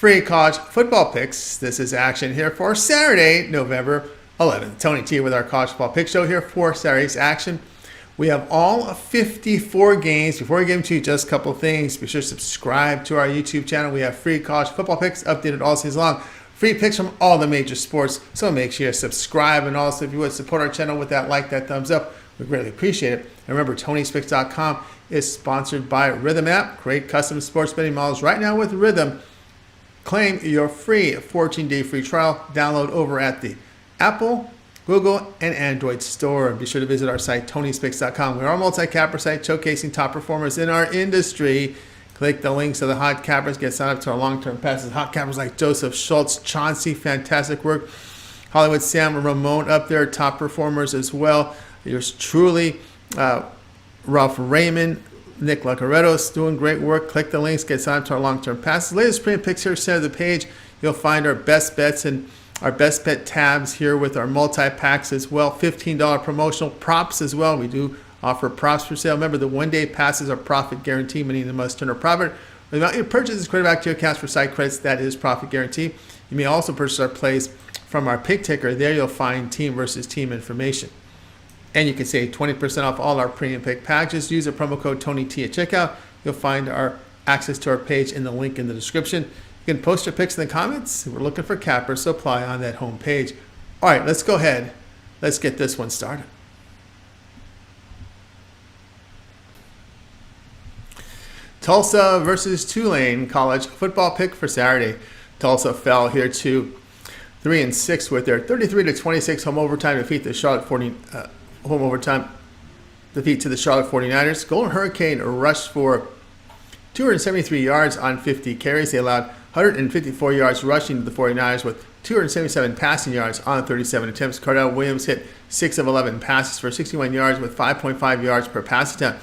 free college football picks. This is action here for Saturday, November 11th. Tony T with our college football pick show here for Saturday's action. We have all 54 games. Before we get into just a couple of things, be sure to subscribe to our YouTube channel. We have free college football picks updated all season long. Free picks from all the major sports. So make sure you subscribe. And also, if you would support our channel with that like, that thumbs up, we greatly appreciate it. And remember, Tony'sPicks.com is sponsored by Rhythm app. Great custom sports betting models right now with Rhythm. Claim your free 14-day free trial. Download over at the Apple, Google, and Android store. Be sure to visit our site, Tony'sPicks.com. We are a multi-capper site showcasing top performers in our industry. Click the links to the hot cappers. Get signed up to our long-term passes. Hot cappers like Joseph Schultz, Chauncey, fantastic work. Hollywood Sam and Ramon up there, top performers as well. Yours truly, Ralph Raymond, Nick Lacaretto's doing great work. Click the links. Get signed up to our long-term passes. Latest premium picks here, center of the page. You'll find our best bets and our best bet tabs here with our multi-packs as well. $15 promotional props as well. We do offer props for sale. Remember, the one-day passes are profit guarantee, meaning they must turn a profit. The amount you purchase is credited back to your accounts for site credits. That is profit guarantee. You may also purchase our plays from our pick ticker. There you'll find team versus team information. And you can save 20% off all our premium pick packages. Use the promo code TonyT at checkout. You'll find our access to our page in the link in the description. You can post your picks in the comments. We're looking for cappers, so apply on that home page. All right, let's go ahead. Let's get this one started. Tulsa versus Tulane college football pick for Saturday. Tulsa fell here to 3-6 with their 33-26 home overtime defeat to the Charlotte 49ers. Golden Hurricane rushed for 273 yards on 50 carries. They allowed 154 yards rushing to the 49ers with 277 passing yards on 37 attempts. Cardell Williams hit 6 of 11 passes for 61 yards with 5.5 yards per pass attempt.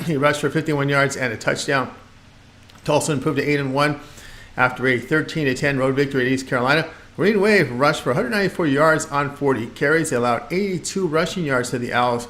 He rushed for 51 yards and a touchdown. Tulsa improved to 8-1 after a 13-10 road victory at East Carolina. Green Wave rushed for 194 yards on 40 carries. They allowed 82 rushing yards to the Owls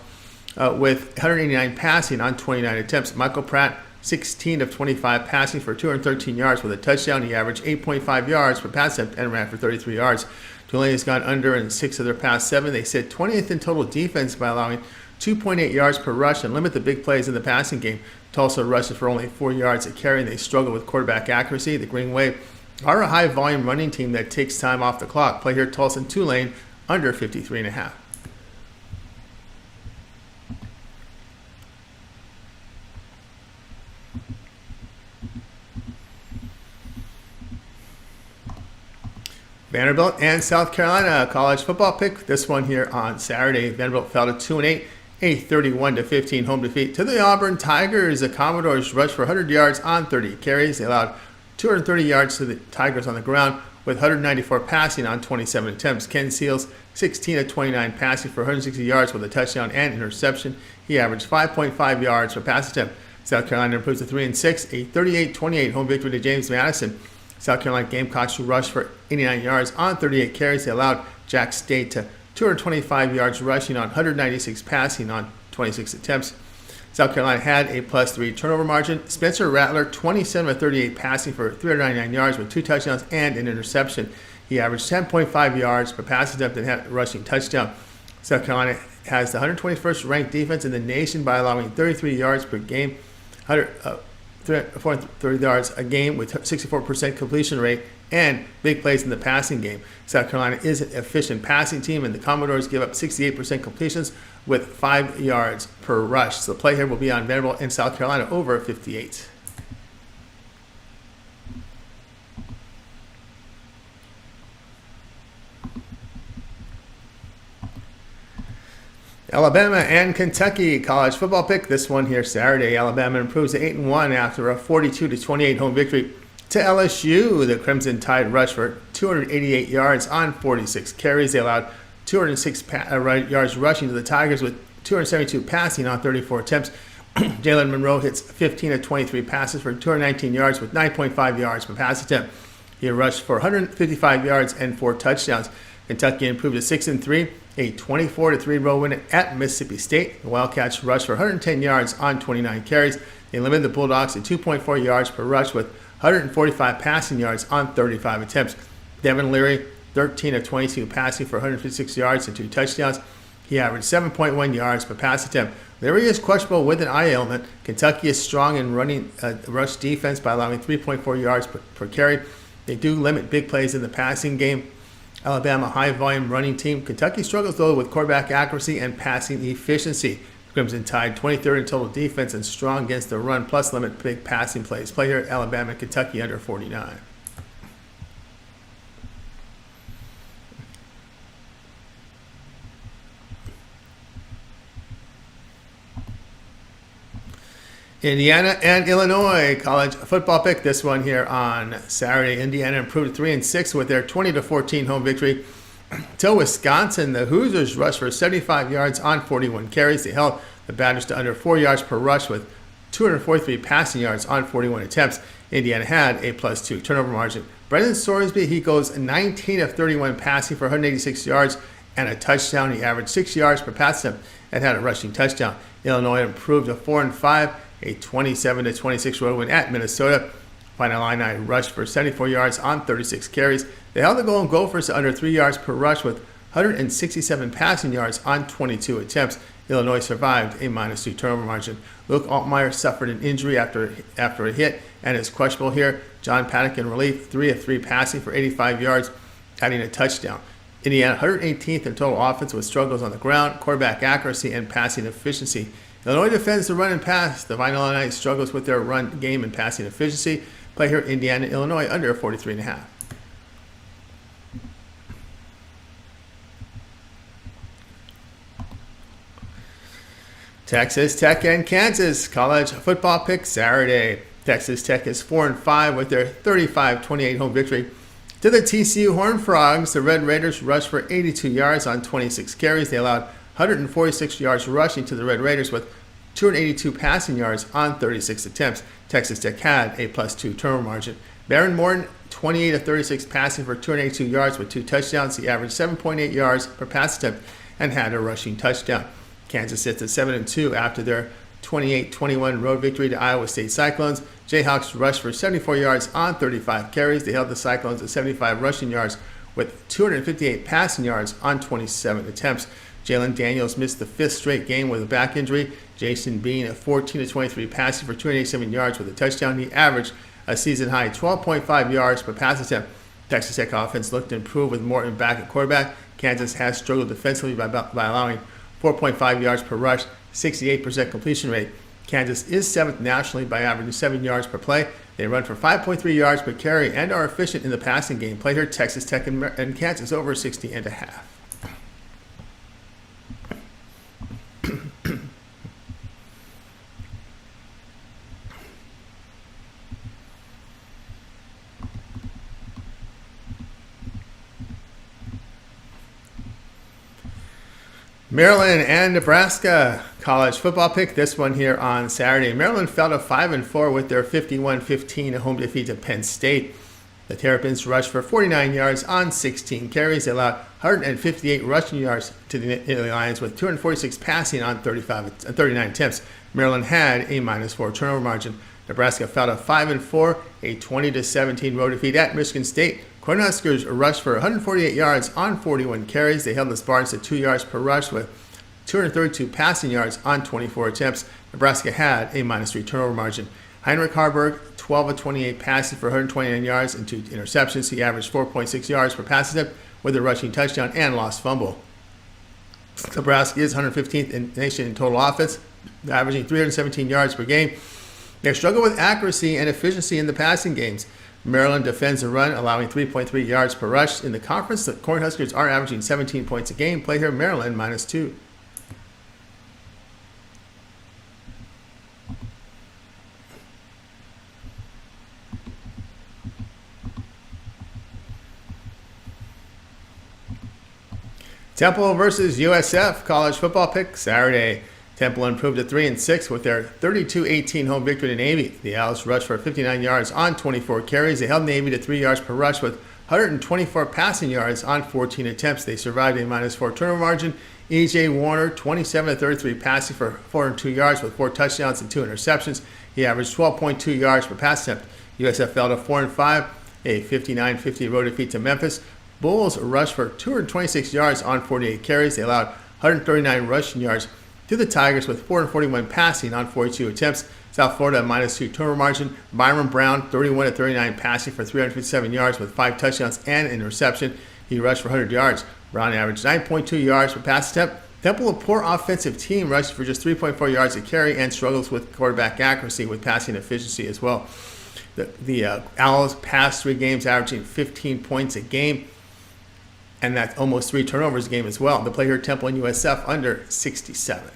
with 189 passing on 29 attempts. Michael Pratt, 16 of 25 passing for 213 yards with a touchdown. He averaged 8.5 yards per pass attempt and ran for 33 yards. Tulane has gone under in 6 of their past 7. They sit 20th in total defense by allowing 2.8 yards per rush and limit the big plays in the passing game. Tulsa rushes for only 4 yards a carry, and they struggle with quarterback accuracy. The Green Wave are a high-volume running team that takes time off the clock. Play here, Tulsa and Tulane, under 53.5. Vanderbilt and South Carolina college football pick. This one here on Saturday. Vanderbilt fell to 2-8, a 31-15 home defeat to the Auburn Tigers. The Commodores rushed for 100 yards on 30 carries. They allowed 230 yards to the Tigers on the ground with 194 passing on 27 attempts. Ken Seals, 16 of 29 passing for 160 yards with a touchdown and interception. He averaged 5.5 yards per pass attempt. South Carolina improves to 3-6, a 38-28 home victory to James Madison. South Carolina Gamecocks rushed for 89 yards on 38 carries. They allowed Jack State to 225 yards rushing on 196 passing on 26 attempts. South Carolina had a +3 turnover margin. Spencer Rattler, 27 of 38 passing for 399 yards with 2 touchdowns and an interception. He averaged 10.5 yards per pass attempt and had a rushing touchdown. South Carolina has the 121st ranked defense in the nation by allowing 33 yards per game, 430 yards a game with 64% completion rate and big plays in the passing game. South Carolina is an efficient passing team, and the Commodores give up 68% completions with 5 yards per rush. So the play here will be on Vanderbilt and South Carolina over 58. Alabama and Kentucky college football pick. This one here Saturday. Alabama improves to 8-1 after a 42-28 home victory to LSU. The Crimson Tide rushed for 288 yards on 46 carries. They allowed 206 yards rushing to the Tigers with 272 passing on 34 attempts. Jalen Monroe hits 15 of 23 passes for 219 yards with 9.5 yards per pass attempt. He rushed for 155 yards and 4 touchdowns. Kentucky improved to 6-3, a 24-3 road win at Mississippi State. The Wildcats rushed for 110 yards on 29 carries. They limited the Bulldogs to 2.4 yards per rush with 145 passing yards on 35 attempts. Devin Leary, 13 of 22 passing for 156 yards and 2 touchdowns. He averaged 7.1 yards per pass attempt. Leary is questionable with an eye ailment. Kentucky is strong in running rush defense by allowing 3.4 yards per carry. They do limit big plays in the passing game. Alabama, high-volume running team. Kentucky struggles, though, with quarterback accuracy and passing efficiency. Clemson tied 23rd in total defense and strong against the run, plus limit big passing plays. Play here at Alabama and Kentucky under 49. Indiana and Illinois college football pick. This one here on Saturday. Indiana improved to 3-6 with their 20-14 home victory. Till Wisconsin, the Hoosiers rushed for 75 yards on 41 carries. They held the Badgers to under 4 yards per rush with 243 passing yards on 41 attempts. Indiana had a +2 turnover margin. Brendan Sorsby, he goes 19 of 31 passing for 186 yards and a touchdown. He averaged 6 yards per pass attempt and had a rushing touchdown. Illinois improved to 4-5. A 27-26 road win at Minnesota. Final Illini rushed for 74 yards on 36 carries. They held the Golden Gophers to under 3 yards per rush with 167 passing yards on 22 attempts. Illinois survived a -2 turnover margin. Luke Altmaier suffered an injury after a hit and is questionable here. John Paddock in relief, 3 of 3 passing for 85 yards, adding a touchdown. Indiana 118th in total offense with struggles on the ground, quarterback accuracy, and passing efficiency. Illinois defends the run and pass. The Final Illini struggles with their run game and passing efficiency. Play here Indiana, Illinois under 43.5. Texas Tech and Kansas college football pick Saturday. Texas Tech is 4-5 with their 35-28 home victory. To the TCU Horned Frogs, the Red Raiders rushed for 82 yards on 26 carries. They allowed 146 yards rushing to the Red Raiders with 282 passing yards on 36 attempts. Texas Tech had a +2 turnover margin. Baron Morton, 28 of 36 passing for 282 yards with 2 touchdowns. He averaged 7.8 yards per pass attempt and had a rushing touchdown. Kansas sits at 7-2 after their 28-21 road victory to Iowa State Cyclones. Jayhawks rushed for 74 yards on 35 carries. They held the Cyclones to 75 rushing yards with 258 passing yards on 27 attempts. Jalen Daniels missed the 5th straight game with a back injury. Jason Bean, 14 of 23 passing for 287 yards with a touchdown. He averaged a season-high 12.5 yards per pass attempt. Texas Tech offense looked to improve with Morton back at quarterback. Kansas has struggled defensively by allowing 4.5 yards per rush, 68% completion rate. Kansas is 7th nationally by averaging 7 yards per play. They run for 5.3 yards per carry and are efficient in the passing game. Play here Texas Tech and Kansas over 60.5. Maryland and Nebraska college football pick. This one here on Saturday. Maryland fell to 5-4 with their 51-15 home defeat to Penn State. The Terrapins rushed for 49 yards on 16 carries. They allowed 158 rushing yards to the Lions with 246 passing on 39 attempts. Maryland had a -4 turnover margin. Nebraska fell to 5-4, a 20-17 road defeat at Michigan State. Cornhuskers rushed for 148 yards on 41 carries. They held the Spartans to 2 yards per rush with 232 passing yards on 24 attempts. Nebraska had a -3 turnover margin. Heinrich Harburg, 12 of 28 passing for 129 yards and 2 interceptions. He averaged 4.6 yards per pass attempt with a rushing touchdown and lost fumble. Nebraska is 115th in the nation in total offense, averaging 317 yards per game. They struggle with accuracy and efficiency in the passing games. Maryland defends the run, allowing 3.3 yards per rush. In the conference, the Cornhuskers are averaging 17 points a game. Play here, Maryland -2. Temple versus USF college football pick Saturday. Temple improved to 3-6 with their 32-18 home victory to Navy. The Owls rushed for 59 yards on 24 carries. They held Navy to 3 yards per rush with 124 passing yards on 14 attempts. They survived a -4 turnover margin. E.J. Warner, 27 of 33 passing for 402 yards with 4 touchdowns and 2 interceptions. He averaged 12.2 yards per pass attempt. USF fell to 4-5, a 59-50 road defeat to Memphis. Bulls rushed for 226 yards on 48 carries. They allowed 139 rushing yards to the Tigers with 441 passing on 42 attempts. South Florida -2 turnover margin. Byron Brown 31-39 passing for 357 yards with 5 touchdowns and an interception. He rushed for 100 yards. Brown averaged 9.2 yards per pass attempt. Temple, a poor offensive team, rushed for just 3.4 yards a carry and struggles with quarterback accuracy with passing efficiency as well. The Owls passed 3 games averaging 15 points a game, and that's almost 3 turnovers a game as well. The play here, Temple and USF under 67.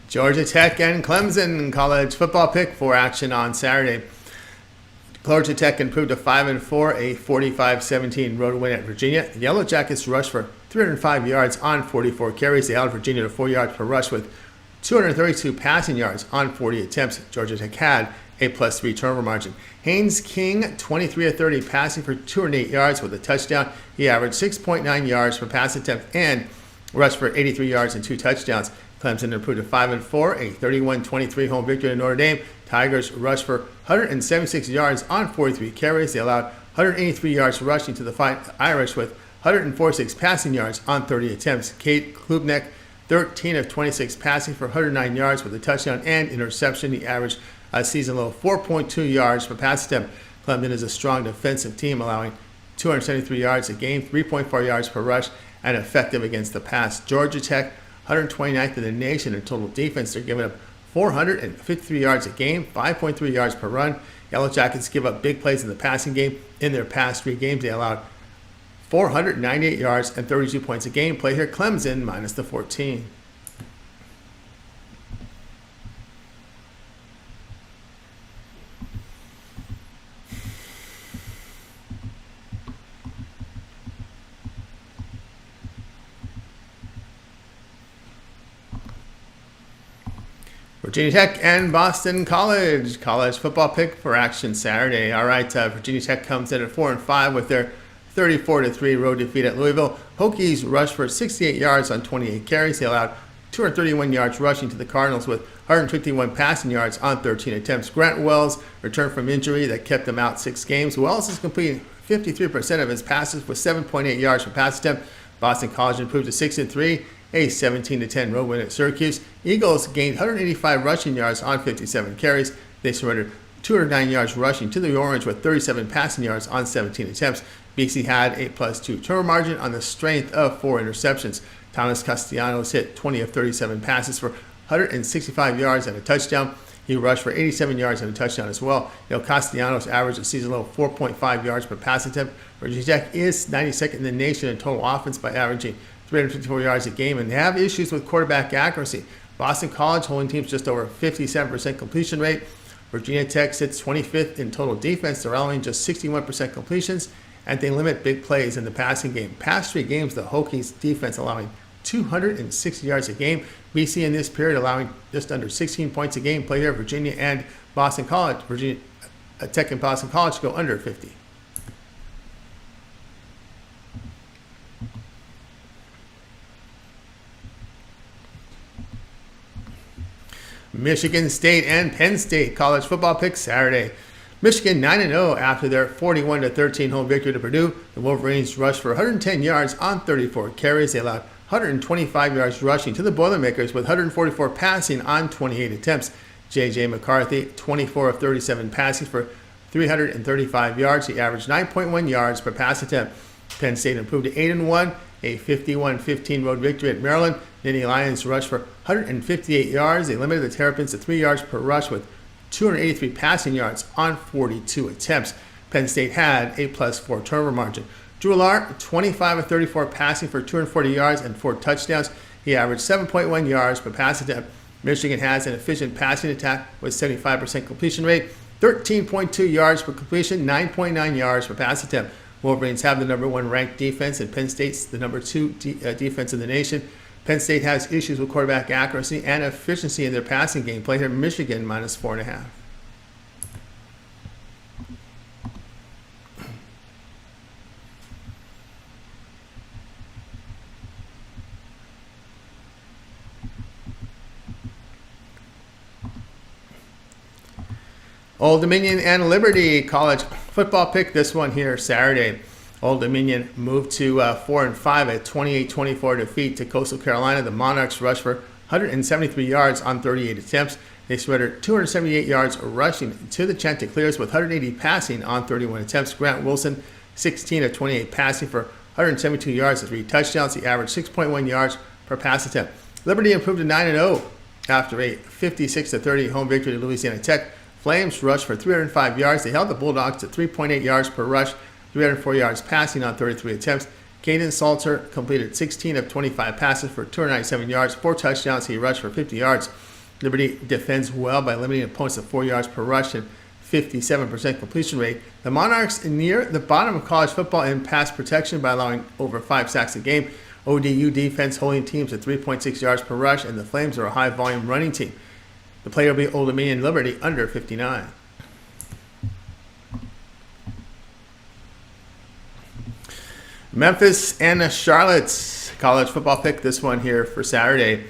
Georgia Tech and Clemson college football pick for action on Saturday. Georgia Tech improved to 5-4, a 45-17 road win at Virginia. The Yellow Jackets rushed for 305 yards on 44 carries. They held Virginia to 4 yards per rush with 232 passing yards on 40 attempts. Georgia Tech had a +3 turnover margin. Haynes King, 23-30 passing for 208 yards with a touchdown. He averaged 6.9 yards per pass attempt and rushed for 83 yards and 2 touchdowns. Clemson improved to 5-4, a 31-23 home victory in Notre Dame. Tigers rushed for 176 yards on 43 carries. They allowed 183 yards rushing to the Irish with 146 passing yards on 30 attempts. Kate Klubnik, 13 of 26 passing for 109 yards with a touchdown and interception. He averaged a season low 4.2 yards per pass attempt. Clemson is a strong defensive team, allowing 273 yards a game, 3.4 yards per rush, and effective against the pass. Georgia Tech, 129th in the nation in total defense. They're giving up 453 yards a game, 5.3 yards per run. Yellow Jackets give up big plays in the passing game. In their past 3 games, they allowed 498 yards and 32 points a game. Play here, Clemson -14. Virginia Tech and Boston College football pick for action Saturday. All right, Virginia Tech comes in at 4-5 with their 34-3 road defeat at Louisville. Hokies rushed for 68 yards on 28 carries. They allowed 231 yards rushing to the Cardinals with 151 passing yards on 13 attempts. Grant Wells returned from injury that kept him out 6 games. Wells is completing 53% of his passes with 7.8 yards per pass attempt. Boston College improved to 6-3. A 17-10 road win at Syracuse. Eagles gained 185 rushing yards on 57 carries. They surrendered 209 yards rushing to the Orange with 37 passing yards on 17 attempts. BC had a +2 turnover margin on the strength of 4 interceptions. Thomas Castellanos hit 20 of 37 passes for 165 yards and a touchdown. He rushed for 87 yards and a touchdown as well. Castellanos averaged a season low 4.5 yards per pass attempt. Virginia Tech is 92nd in the nation in total offense by averaging 354 yards a game, and they have issues with quarterback accuracy. Boston College holding teams just over 57% completion rate. Virginia Tech sits 25th in total defense. They're allowing just 61% completions, and they limit big plays in the passing game. Past 3 games, the Hokies defense allowing 260 yards a game. BC in this period allowing just under 16 points a game. Play here, Virginia and Boston College. Virginia Tech and Boston College go under 50. Michigan State and Penn State college football pick Saturday. Michigan 9-0 after their 41-13 home victory to Purdue. The Wolverines rushed for 110 yards on 34 carries. They allowed 125 yards rushing to the Boilermakers with 144 passing on 28 attempts. J.J. McCarthy, 24 of 37 passing for 335 yards. He averaged 9.1 yards per pass attempt. Penn State improved to 8-1, a 51-15 road victory at Maryland. Nittany Lions rushed for 158 yards. They limited the Terrapins to 3 yards per rush with 283 passing yards on 42 attempts. Penn State had a +4 turnover margin. Drew Allard, 25 of 34 passing for 240 yards and 4 touchdowns. He averaged 7.1 yards per pass attempt. Michigan has an efficient passing attack with 75% completion rate, 13.2 yards per completion, 9.9 yards per pass attempt. Wolverines have the number 1 ranked defense, and Penn State's the number 2 defense in the nation. Penn State has issues with quarterback accuracy and efficiency in their passing game. Play here, Michigan -4.5. Old Dominion and Liberty college football pick. This one here Saturday. Old Dominion moved to 4-5 at 28-24 defeat to Coastal Carolina. The Monarchs rushed for 173 yards on 38 attempts. They surrendered 278 yards rushing to the Chanticleers with 180 passing on 31 attempts. Grant Wilson, 16 of 28 passing for 172 yards and 3 touchdowns. He averaged 6.1 yards per pass attempt. Liberty improved to 9-0 after a 56-30 home victory to Louisiana Tech. Flames rushed for 305 yards. They held the Bulldogs to 3.8 yards per rush, 304 yards passing on 33 attempts. Caden Salter completed 16 of 25 passes for 297 yards, 4 touchdowns. He rushed for 50 yards. Liberty defends well by limiting opponents to 4 yards per rush and 57% completion rate. The Monarchs near the bottom of college football in pass protection by allowing over 5 sacks a game. ODU defense holding teams at 3.6 yards per rush, and the Flames are a high-volume running team. The play will be Old Dominion Liberty under 59. Memphis and Charlotte's college football pick. This one here for Saturday.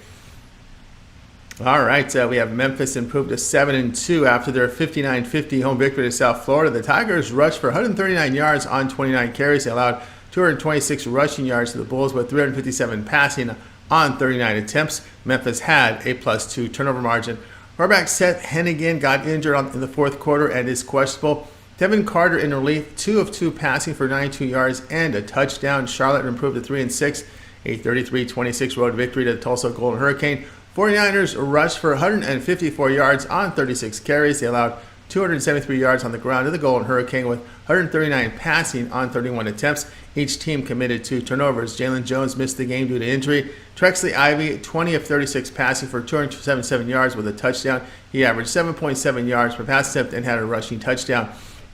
All right, we have Memphis improved to 7-2 after their 59-50 home victory to South Florida. The Tigers rushed for 139 yards on 29 carries. They allowed 226 rushing yards to the Bulls with 357 passing on 39 attempts. Memphis had a +2 turnover margin. Quarterback Seth Hennigan got injured in the fourth quarter and is questionable. Tevin Carter in relief, 2 of 2 passing for 92 yards and a touchdown. Charlotte improved to 3-6, a 33-26 road victory to the Tulsa Golden Hurricane. 49ers rushed for 154 yards on 36 carries. They allowed 273 yards on the ground to the Golden Hurricane with 139 passing on 31 attempts. Each team committed 2 turnovers. Jalen Jones missed the game due to injury. Trexley Ivy, 20 of 36 passing for 277 yards with a touchdown. He averaged 7.7 yards per pass attempt and had a rushing touchdown.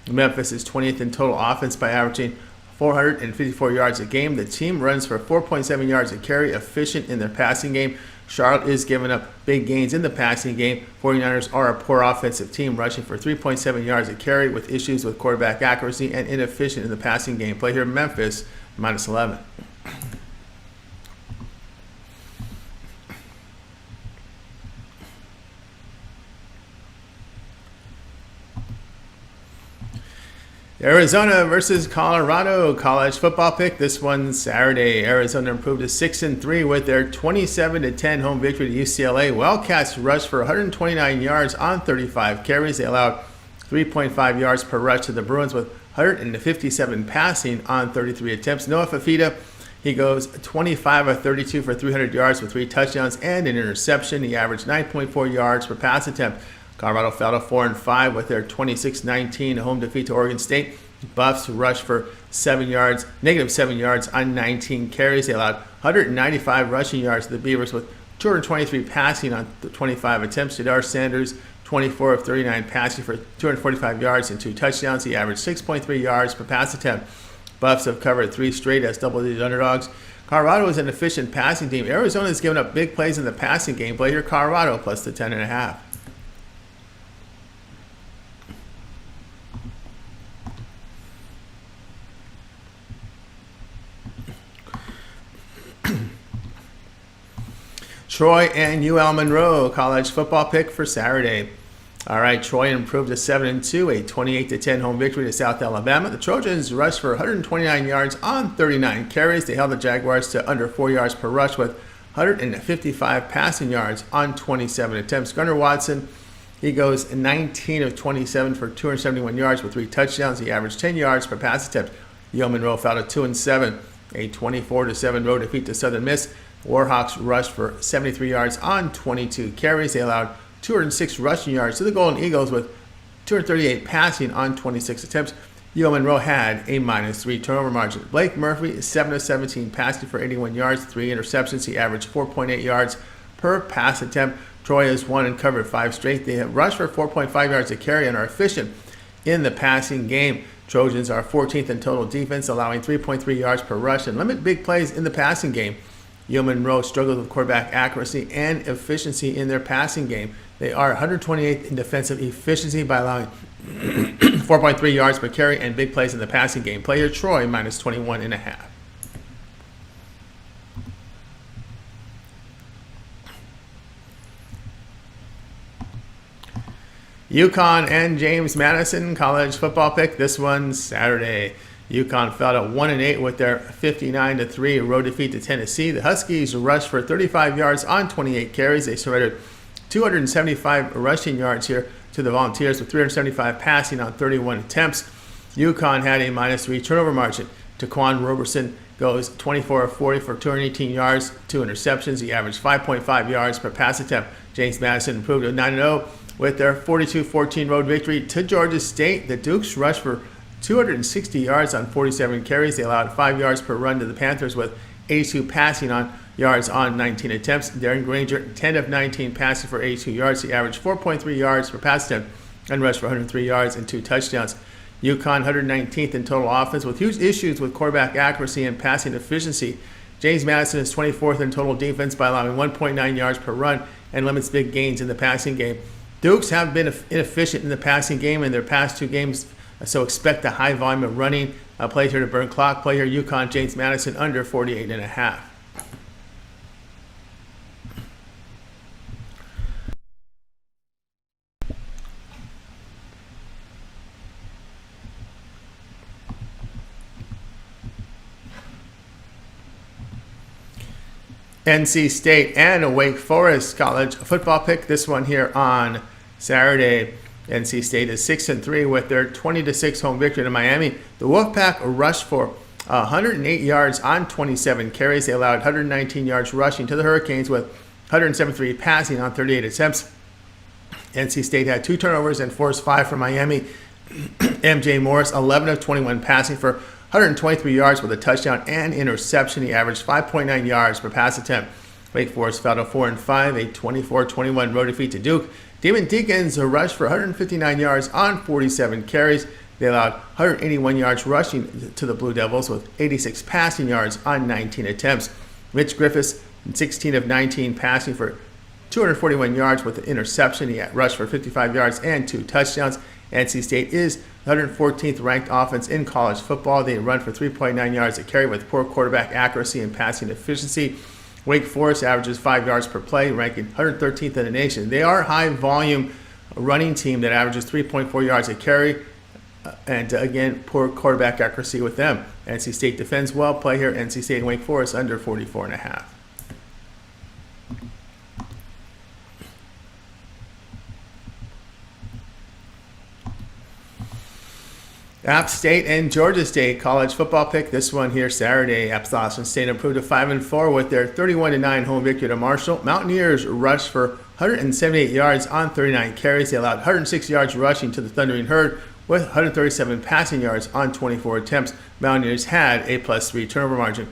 Memphis is 20th in total offense by averaging 454 yards a game. The team runs for 4.7 yards a carry, efficient in their passing game. Charlotte is giving up big gains in the passing game. 49ers are a poor offensive team, rushing for 3.7 yards a carry with issues with quarterback accuracy and inefficient in the passing game. Play here Memphis, -11. Arizona versus Colorado college football pick. This one Saturday. Arizona improved to 6-3 with their 27-10 home victory to UCLA. Wildcats rushed for 129 yards on 35 carries. They allowed 3.5 yards per rush to the Bruins with 157 passing on 33 attempts. Noah Fafita, he goes 25 of 32 for 300 yards with 3 touchdowns and an interception. He averaged 9.4 yards per pass attempt. Colorado fell to 4-5 with their 26-19 home defeat to Oregon State. Buffs rushed for -7 yards on 19 carries. They allowed 195 rushing yards to the Beavers with 223 passing on 25 attempts. Jadar Sanders, 24 of 39 passing for 245 yards and 2 touchdowns. He averaged 6.3 yards per pass attempt. Buffs have covered 3 straight as double-digit underdogs. Colorado is an efficient passing team. Arizona has given up big plays in the passing game. Play here Colorado plus the 10.5. Troy and UL Monroe college football pick for Saturday. All right, Troy improved to 7-2, a 28-10 home victory to South Alabama. The Trojans rushed for 129 yards on 39 carries. They held the Jaguars to under 4 yards per rush with 155 passing yards on 27 attempts. Gunnar Watson, he goes 19 of 27 for 271 yards with 3 touchdowns. He averaged 10 yards per pass attempt. UL Monroe fell to 2-7, a 24-7 road defeat to Southern Miss. Warhawks rushed for 73 yards on 22 carries. They allowed 206 rushing yards to the Golden Eagles with 238 passing on 26 attempts. UL Monroe had a -3 turnover margin. Blake Murphy, 7 of 17 passing for 81 yards, 3 interceptions. He averaged 4.8 yards per pass attempt. Troy has won and covered 5 straight. They have rushed for 4.5 yards a carry and are efficient in the passing game. Trojans are 14th in total defense, allowing 3.3 yards per rush and limit big plays in the passing game. UL Monroe struggles with quarterback accuracy and efficiency in their passing game. They are 128th in defensive efficiency by allowing 4.3 yards per carry and big plays in the passing game. Player Troy -21.5. UConn and James Madison college football pick. This one Saturday. UConn fell to 1-8 with their 59-3 road defeat to Tennessee. The Huskies rushed for 35 yards on 28 carries. They surrendered 275 rushing yards here to the Volunteers with 375 passing on 31 attempts. UConn had a -3 turnover margin. Taquan Roberson goes 24 of 40 for 218 yards, 2 interceptions. He averaged 5.5 yards per pass attempt. James Madison improved to 9-0 with their 42-14 road victory to Georgia State. The Dukes rushed for 260 yards on 47 carries. They allowed 5 yards per run to the Panthers with 82 passing yards on 19 attempts. Darren Granger, 10 of 19 passing for 82 yards. He averaged 4.3 yards per pass attempt and rushed for 103 yards and 2 touchdowns. UConn 119th in total offense with huge issues with quarterback accuracy and passing efficiency. James Madison is 24th in total defense by allowing 1.9 yards per run and limits big gains in the passing game. Dukes have been inefficient in the passing game in their past 2 games, so expect a high volume of running. Play here to burn clock. Play here UConn James Madison under 48.5. NC State and Wake Forest college football pick. This one here on Saturday. NC State is 6-3 with their 20-6 home victory to Miami. The Wolfpack rushed for 108 yards on 27 carries. They allowed 119 yards rushing to the Hurricanes with 173 passing on 38 attempts. NC State had 2 turnovers and forced 5 for Miami. MJ Morris, 11 of 21 passing for 123 yards with a touchdown and interception. He averaged 5.9 yards per pass attempt. Wake Forest fell to 4-5, a 24-21 road defeat to Duke. Demon Deacons rushed for 159 yards on 47 carries. They allowed 181 yards rushing to the Blue Devils with 86 passing yards on 19 attempts. Mitch Griffiths, 16 of 19 passing for 241 yards with an interception. He rushed for 55 yards and 2 touchdowns. NC State is 114th ranked offense in college football. They run for 3.9 yards a carry with poor quarterback accuracy and passing efficiency. Wake Forest averages 5 yards per play, ranking 113th in the nation. They are a high-volume running team that averages 3.4 yards a carry, and again, poor quarterback accuracy with them. NC State defends well. Play here, NC State and Wake Forest under 44.5. App State and Georgia State college football pick. This one here Saturday. Appalachian State improved to 5-4 with their 31-9 home victory to Marshall. Mountaineers rushed for 178 yards on 39 carries. They allowed 106 yards rushing to the Thundering Herd with 137 passing yards on 24 attempts. Mountaineers had a +3 turnover margin.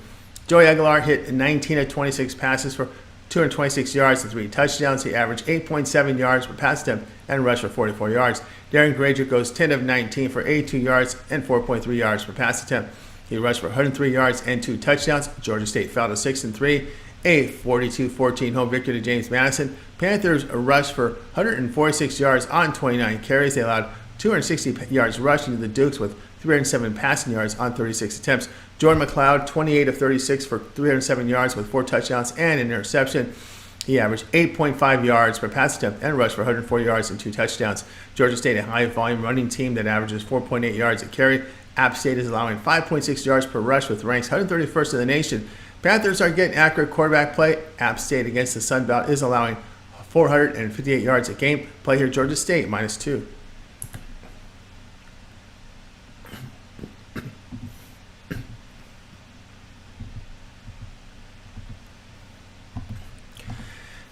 Joey Aguilar hit 19 of 26 passes for 226 yards and 3 touchdowns. He averaged 8.7 yards per pass attempt and rushed for 44 yards. Darren Granger goes 10 of 19 for 82 yards and 4.3 yards per pass attempt. He rushed for 103 yards and 2 touchdowns. Georgia State fell to 6-3, a 42-14 home victory to James Madison. Panthers rushed for 146 yards on 29 carries. They allowed 260 yards rushing to the Dukes with 307 passing yards on 36 attempts. Jordan McLeod, 28 of 36 for 307 yards with 4 touchdowns and an interception. He averaged 8.5 yards per pass attempt and rushed for 104 yards and 2 touchdowns. Georgia State, a high-volume running team that averages 4.8 yards a carry. App State is allowing 5.6 yards per rush with ranks 131st in the nation. Panthers are getting accurate quarterback play. App State against the Sun Belt is allowing 458 yards a game. Play here Georgia State -2.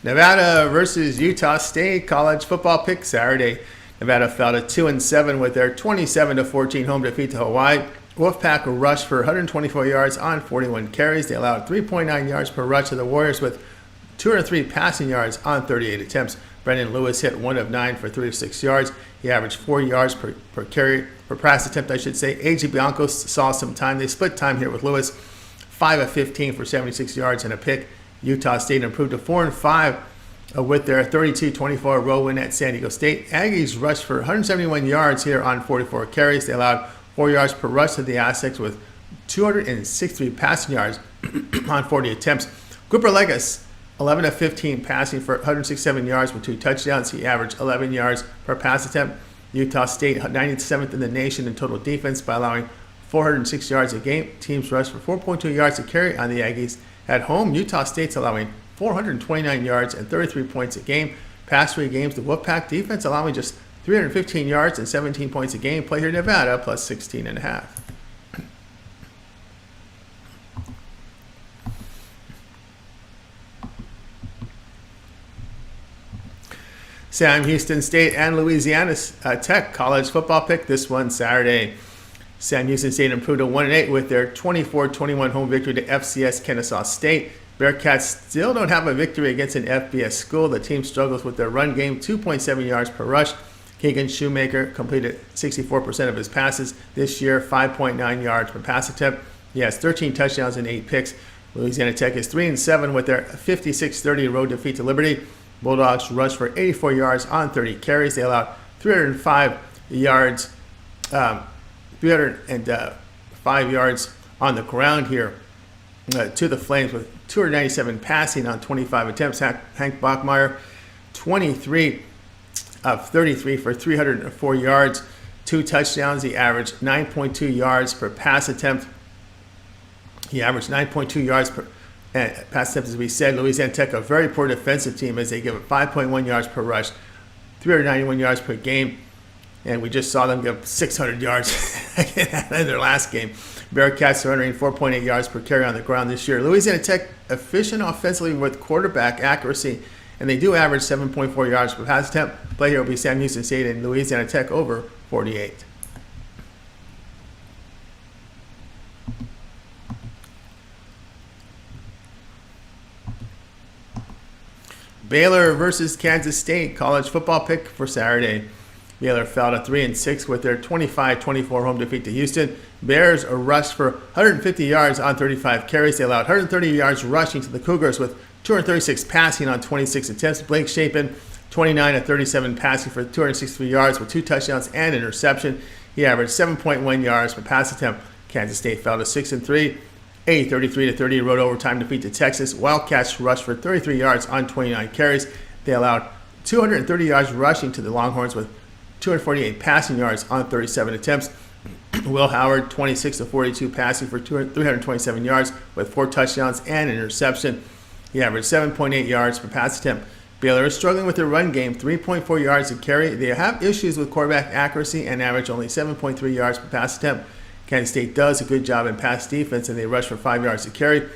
Nevada versus Utah State college football pick Saturday. Nevada fell to 2-7 with their 27-14 home defeat to Hawai'i. Wolfpack rushed for 124 yards on 41 carries. They allowed 3.9 yards per rush to the Warriors with 203 passing yards on 38 attempts. Brendan Lewis hit 1 of 9 for 36 yards. He averaged 4 yards per carry, per pass attempt, I should say. A.J. Bianco saw some time. They split time here with Lewis. 5 of 15 for 76 yards and a pick. Utah State improved to 4-5 with their 32-24 road win at San Diego State. Aggies rushed for 171 yards here on 44 carries. They allowed 4 yards per rush to the Aztecs with 263 passing yards on 40 attempts. Cooper Legas, 11 of 15 passing for 167 yards with 2 touchdowns. He averaged 11 yards per pass attempt. Utah State 97th in the nation in total defense by allowing 406 yards a game. Teams rushed for 4.2 yards a carry on the Aggies. At home, Utah State's allowing 429 yards and 33 points a game. Past 3 games, the Wolfpack defense allowing just 315 yards and 17 points a game. Play here Nevada plus 16.5. Sam Houston State and Louisiana Tech college football pick. This one Saturday. Sam Houston State improved to 1-8 with their 24-21 home victory to FCS Kennesaw State. Bearcats still don't have a victory against an FBS school. The team struggles with their run game, 2.7 yards per rush. Keegan Shoemaker completed 64% of his passes this year, 5.9 yards per pass attempt. He has 13 touchdowns and 8 picks. Louisiana Tech is 3-7 with their 56-30 road defeat to Liberty. Bulldogs rushed for 84 yards on 30 carries. They allowed 305 yards on the ground here to the Flames with 297 passing on 25 attempts. Hank Bachmeier, 23 of 33 for 304 yards, 2 touchdowns. He averaged 9.2 yards per pass attempt. Pass attempts, as we said. Louisiana Tech, a very poor defensive team as they give it 5.1 yards per rush, 391 yards per game. And we just saw them give 600 yards in their last game. Bearcats are entering 4.8 yards per carry on the ground this year. Louisiana Tech efficient offensively with quarterback accuracy, and they do average 7.4 yards per pass attempt. Play here will be Sam Houston State and Louisiana Tech over 48. Baylor versus Kansas State college football pick for Saturday. Baylor fell to 3-6 with their 25-24 home defeat to Houston. Bears are rushed for 150 yards on 35 carries. They allowed 130 yards rushing to the Cougars with 236 passing on 26 attempts. Blake Shapen, 29 of 37 passing for 263 yards with 2 touchdowns and interception. He averaged 7.1 yards per pass attempt. Kansas State fell to 6-3. A 33-30 road overtime defeat to Texas. Wildcats rushed for 33 yards on 29 carries. They allowed 230 yards rushing to the Longhorns with 248 passing yards on 37 attempts. Will Howard, 26 of 42 passing for 327 yards with 4 touchdowns and an interception. He averaged 7.8 yards per pass attempt. Baylor is struggling with their run game, 3.4 yards a carry. They have issues with quarterback accuracy and average only 7.3 yards per pass attempt. Kansas State does a good job in pass defense, and they rush for 5 yards a carry.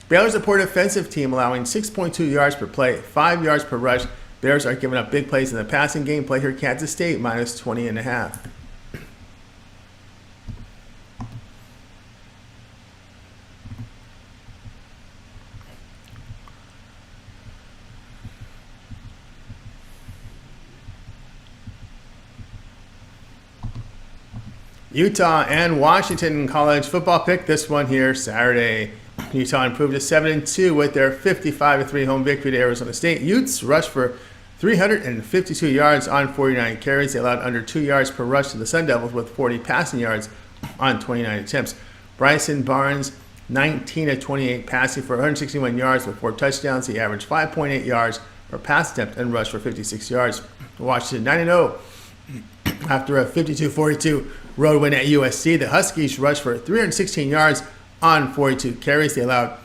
Baylor's a poor defensive team, allowing 6.2 yards per play, 5 yards per rush. Bears are giving up big plays in the passing game. Play here Kansas State minus 20.5. Utah and Washington college football pick. This one here Saturday. Utah improved to 7-2 with their 55-3 home victory to Arizona State. Utes rushed for 352 yards on 49 carries. They allowed under 2 yards per rush to the Sun Devils with 40 passing yards on 29 attempts. Bryson Barnes, 19 of 28 passing for 161 yards with 4 touchdowns. He averaged 5.8 yards per pass attempt and rushed for 56 yards. Washington 9-0 after a 52-42 road win at USC. The Huskies rushed for 316 yards on 42 carries. They allowed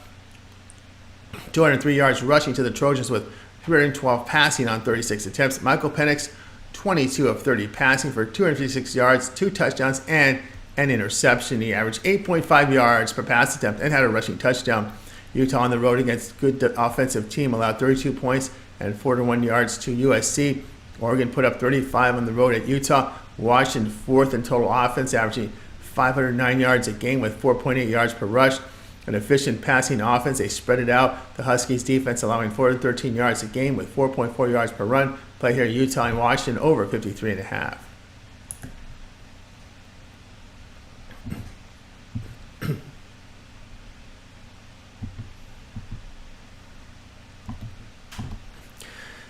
203 yards rushing to the Trojans with 312 passing on 36 attempts. Michael Penix, 22 of 30 passing for 256 yards, 2 touchdowns, and an interception. He averaged 8.5 yards per pass attempt and had a rushing touchdown. Utah on the road against good offensive team allowed 32 points and 41 yards to USC. Oregon put up 35 on the road at Utah. Washington fourth in total offense, averaging 509 yards a game with 4.8 yards per rush. An efficient passing offense, they spread it out. The Huskies defense allowing 413 yards a game with 4.4 yards per run. Play here Utah and Washington over 53.5.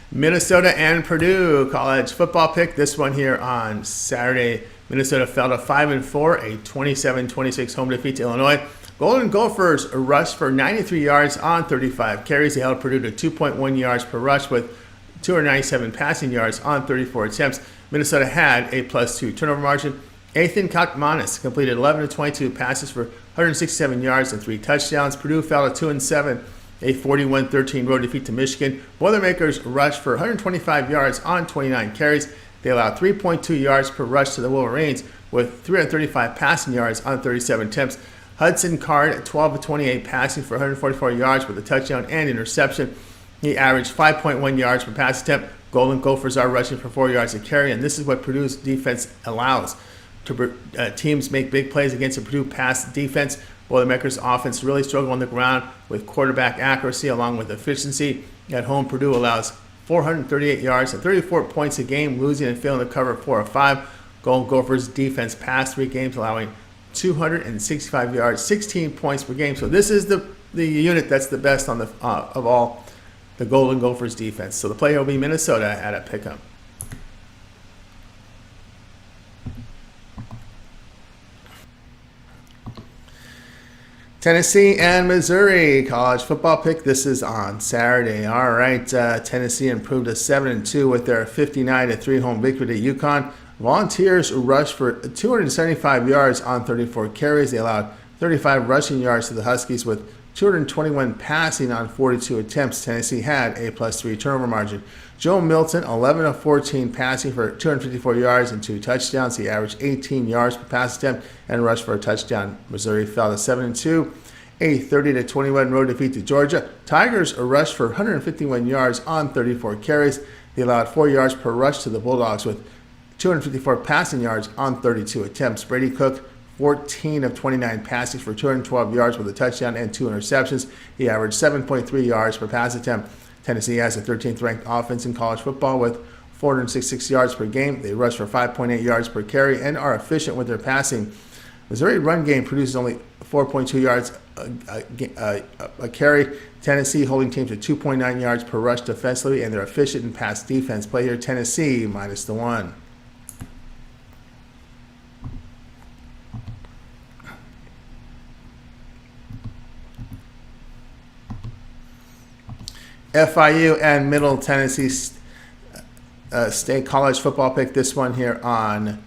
Minnesota and Purdue college football pick. This one here on Saturday. Minnesota fell to 5-4, a 27-26 home defeat to Illinois. Golden Gophers rushed for 93 yards on 35 carries. They held Purdue to 2.1 yards per rush with 297 passing yards on 34 attempts. Minnesota had a +2 turnover margin. Ethan Kakmanis completed 11 of 22 passes for 167 yards and 3 touchdowns. Purdue fell to 2-7, a 41-13 road defeat to Michigan. Boilermakers rushed for 125 yards on 29 carries. They allowed 3.2 yards per rush to the Wolverines with 335 passing yards on 37 attempts. Hudson Card, 12 of 28 passing for 144 yards with a touchdown and interception. He averaged 5.1 yards per pass attempt. Golden Gophers are rushing for 4 yards a carry, and this is what Purdue's defense allows. Teams make big plays against a Purdue pass defense. Boilermakers' offense really struggle on the ground with quarterback accuracy along with efficiency. At home, Purdue allows 438 yards and 34 points a game, losing and failing to cover 4 of 5. Golden Gophers' defense past 3 games, allowing 265 yards, 16 points per game. So this is the unit that's the best on the of all the Golden Gophers defense. So the play will be Minnesota at a pick'em. Tennessee and Missouri college football pick. This is on Saturday. All right, Tennessee improved to 7-2 with their 59-3 home victory to UConn. Volunteers rushed for 275 yards on 34 carries. They allowed 35 rushing yards to the Huskies with 221 passing on 42 attempts. Tennessee had a +3 turnover margin. Joe Milton, 11 of 14 passing for 254 yards and 2 touchdowns. He averaged 18 yards per pass attempt and rushed for a touchdown. Missouri fell to 7-2, a 30-21 road defeat to Georgia. Tigers rushed for 151 yards on 34 carries. They allowed 4 yards per rush to the Bulldogs with 254 passing yards on 32 attempts. Brady Cook, 14 of 29 passes for 212 yards with a touchdown and 2 interceptions. He averaged 7.3 yards per pass attempt. Tennessee has the 13th ranked offense in college football with 466 yards per game. They rush for 5.8 yards per carry and are efficient with their passing. Missouri run game produces only 4.2 yards a carry. Tennessee holding teams to 2.9 yards per rush defensively, and they're efficient in pass defense. Play here Tennessee -1. FIU and Middle Tennessee State college football pick. This one here on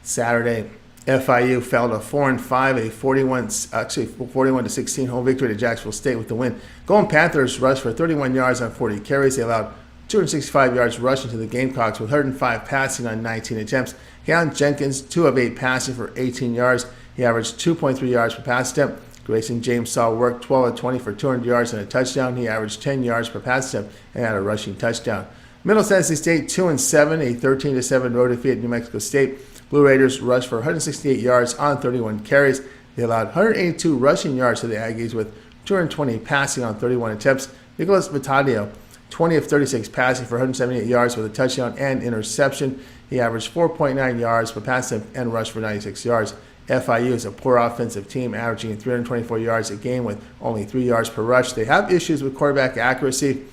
Saturday. FIU fell to 4-5, a 41-16 home victory to Jacksonville State with the win. Golden Panthers rushed for 31 yards on 40 carries. They allowed 265 yards rushing to the Gamecocks with 105 passing on 19 attempts. Keon Jenkins, 2 of 8 passing for 18 yards. He averaged 2.3 yards per pass attempt. Grayson James saw work, 12 of 20 for 200 yards and a touchdown. He averaged 10 yards per pass attempt and had a rushing touchdown. Middle Tennessee State 2-7, a 13-7 road defeat at New Mexico State. Blue Raiders rushed for 168 yards on 31 carries. They allowed 182 rushing yards to the Aggies with 220 passing on 31 attempts. Nicholas Vitadio, 20 of 36 passing for 178 yards with a touchdown and interception. He averaged 4.9 yards per pass attempt and rushed for 96 yards. FIU is a poor offensive team, averaging 324 yards a game with only 3 yards per rush. They have issues with quarterback accuracy.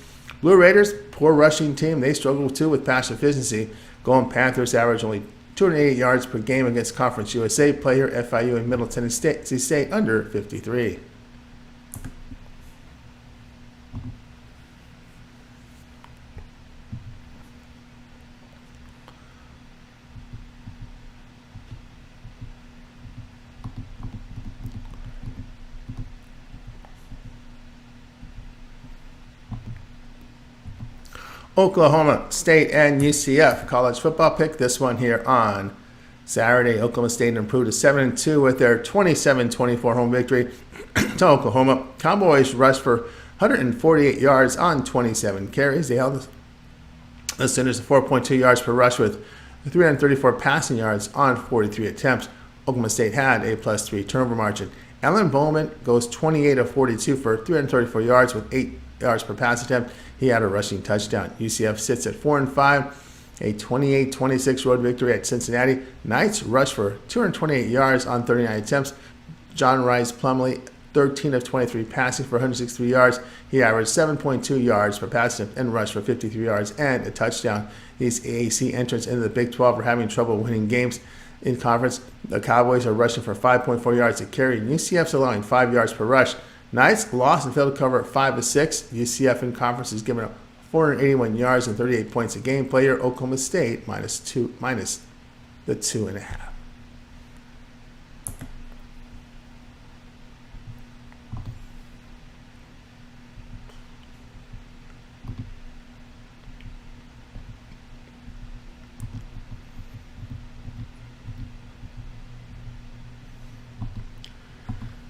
Blue Raiders, poor rushing team. They struggle too with pass efficiency. Golden Panthers average only 208 yards per game against Conference USA. Play here FIU and Middle Tennessee State under 53. Oklahoma State and UCF college football pick. This one here on Saturday. Oklahoma State improved to 7-2 with their 27-24 home victory to Oklahoma. Cowboys rushed for 148 yards on 27 carries. They held the Sooners to 4.2 yards per rush with 334 passing yards on 43 attempts. Oklahoma State had a +3 turnover margin. Alan Bowman goes 28 of 42 for 334 yards with 8 yards per pass attempt. He had a rushing touchdown. UCF sits at 4-5, a 28-26 road victory at Cincinnati. Knights rushed for 228 yards on 39 attempts. John Rice Plumlee, 13 of 23 passing for 163 yards. He averaged 7.2 yards per pass attempt and rushed for 53 yards and a touchdown. These AAC entrants into the Big 12 are having trouble winning games. In conference, the Cowboys are rushing for 5.4 yards a carry, and UCF's allowing 5 yards per rush. Knights lost and failed to cover 5 of 6. UCF in conference is giving up 481 yards and 38 points a game. Player Oklahoma State minus the 2.5.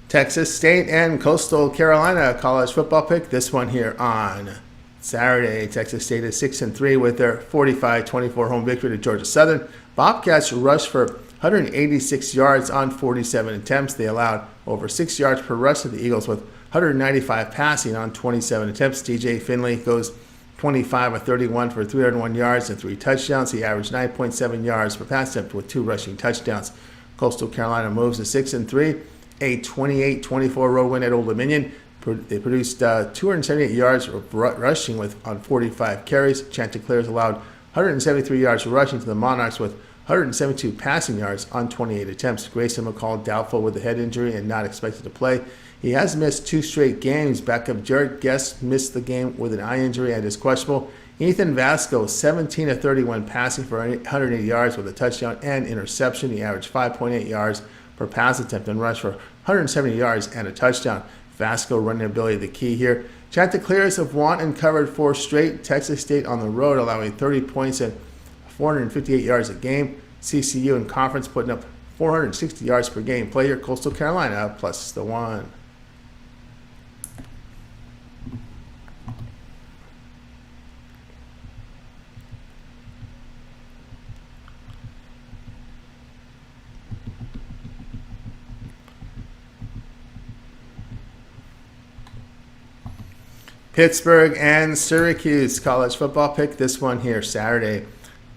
Texas State and Coastal Carolina college football pick. This one here on Saturday. Texas State is 6-3 with their 45-24 home victory to Georgia Southern. Bobcats rushed for 186 yards on 47 attempts. They allowed over 6 yards per rush to the Eagles with 195 passing on 27 attempts. TJ Finley goes 25 of 31 for 301 yards and 3 touchdowns. He averaged 9.7 yards per pass attempt with 2 rushing touchdowns. Coastal Carolina moves to 6-3. A 28-24 road win at Old Dominion. They produced 278 yards rushing on 45 carries. Chanticleers allowed 173 yards rushing to the Monarchs with 172 passing yards on 28 attempts. Grayson McCall doubtful with a head injury and not expected to play. He has missed 2 straight games. Backup Jared Guest missed the game with an eye injury and is questionable. Ethan Vasco, 17 of 31 passing for 180 yards with a touchdown and interception. He averaged 5.8 yards per pass attempt and rushed for 170 yards and a touchdown. Vasco running ability the key here. Chanticleers have won and covered 4 straight. Texas State on the road allowing 30 points and 458 yards a game. CCU in conference putting up 460 yards per game. Play your Coastal Carolina plus the 1. Pittsburgh and Syracuse college football pick. This one here Saturday.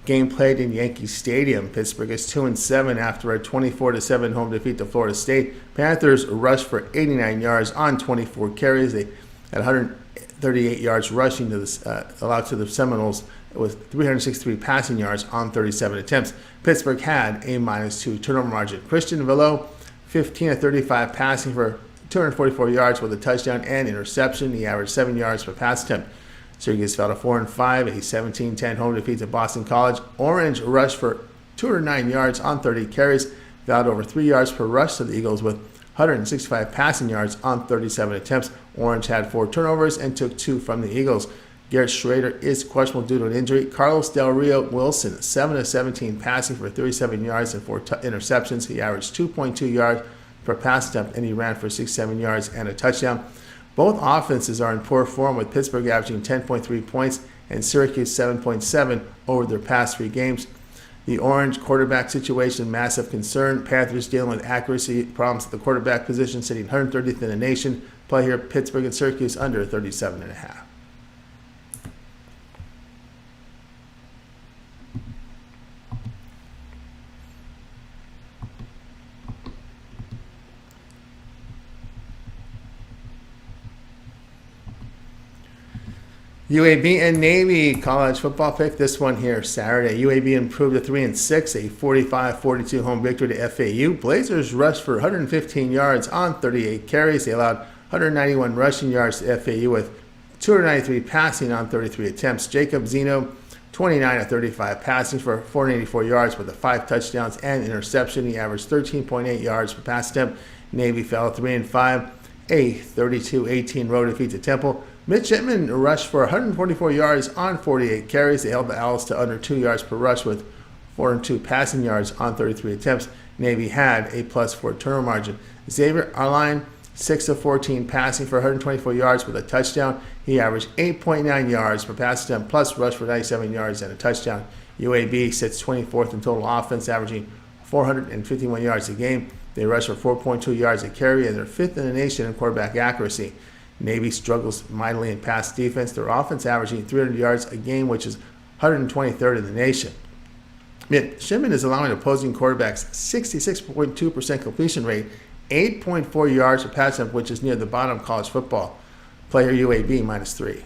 Game played in Yankee Stadium. Pittsburgh is 2-7 after a 24-7 home defeat to Florida State. Panthers rushed for 89 yards on 24 carries. They had 138 yards rushing allowed to the Seminoles with 363 passing yards on 37 attempts. Pittsburgh had a -2 turnover margin. Christian Villo, 15 of 35 passing for 244 yards with a touchdown and interception. He averaged 7 yards per pass attempt. Syracuse fell to 4-5, a 17-10 home defeat to Boston College. Orange rushed for 209 yards on 30 carries, allowed over 3 yards per rush to the Eagles with 165 passing yards on 37 attempts. Orange had 4 turnovers and took 2 from the Eagles. Garrett Schrader is questionable due to an injury. Carlos Del Rio Wilson, 7 of 17 passing for 37 yards and 4 interceptions. He averaged 2.2 yards per pass attempt, and he ran for 67 yards and a touchdown. Both offenses are in poor form, with Pittsburgh averaging 10.3 points and Syracuse 7.7 over their past 3 games. The Orange quarterback situation, massive concern. Panthers dealing with accuracy problems at the quarterback position, sitting 130th in the nation. Play here, Pittsburgh and Syracuse under 37.5. UAB and Navy college football pick. This one here Saturday. UAB improved to 3-6, a 45-42 home victory to FAU. Blazers rushed for 115 yards on 38 carries. They allowed 191 rushing yards to FAU with 293 passing on 33 attempts. Jacob Zeno, 29 of 35 passing for 484 yards with 5 touchdowns and interception. He averaged 13.8 yards per pass attempt. Navy fell 3-5, a 32-18 road defeat to Temple. Midshipmen rushed for 144 yards on 48 carries. They held the Owls to under 2 yards per rush with 402 passing yards on 33 attempts. Navy had a +4 turnover margin. Xavier Arline, 6 of 14 passing for 124 yards with a touchdown. He averaged 8.9 yards per pass attempt plus rushed for 97 yards and a touchdown. UAB sits 24th in total offense, averaging 451 yards a game. They rush for 4.2 yards a carry, and they're 5th in the nation in quarterback accuracy. Navy struggles mightily in pass defense. Their offense averaging 300 yards a game, which is 123rd in the nation. Midshipmen is allowing opposing quarterbacks 66.2% completion rate, 8.4 yards per pass attempt, which is near the bottom of college football. Player UAB -3.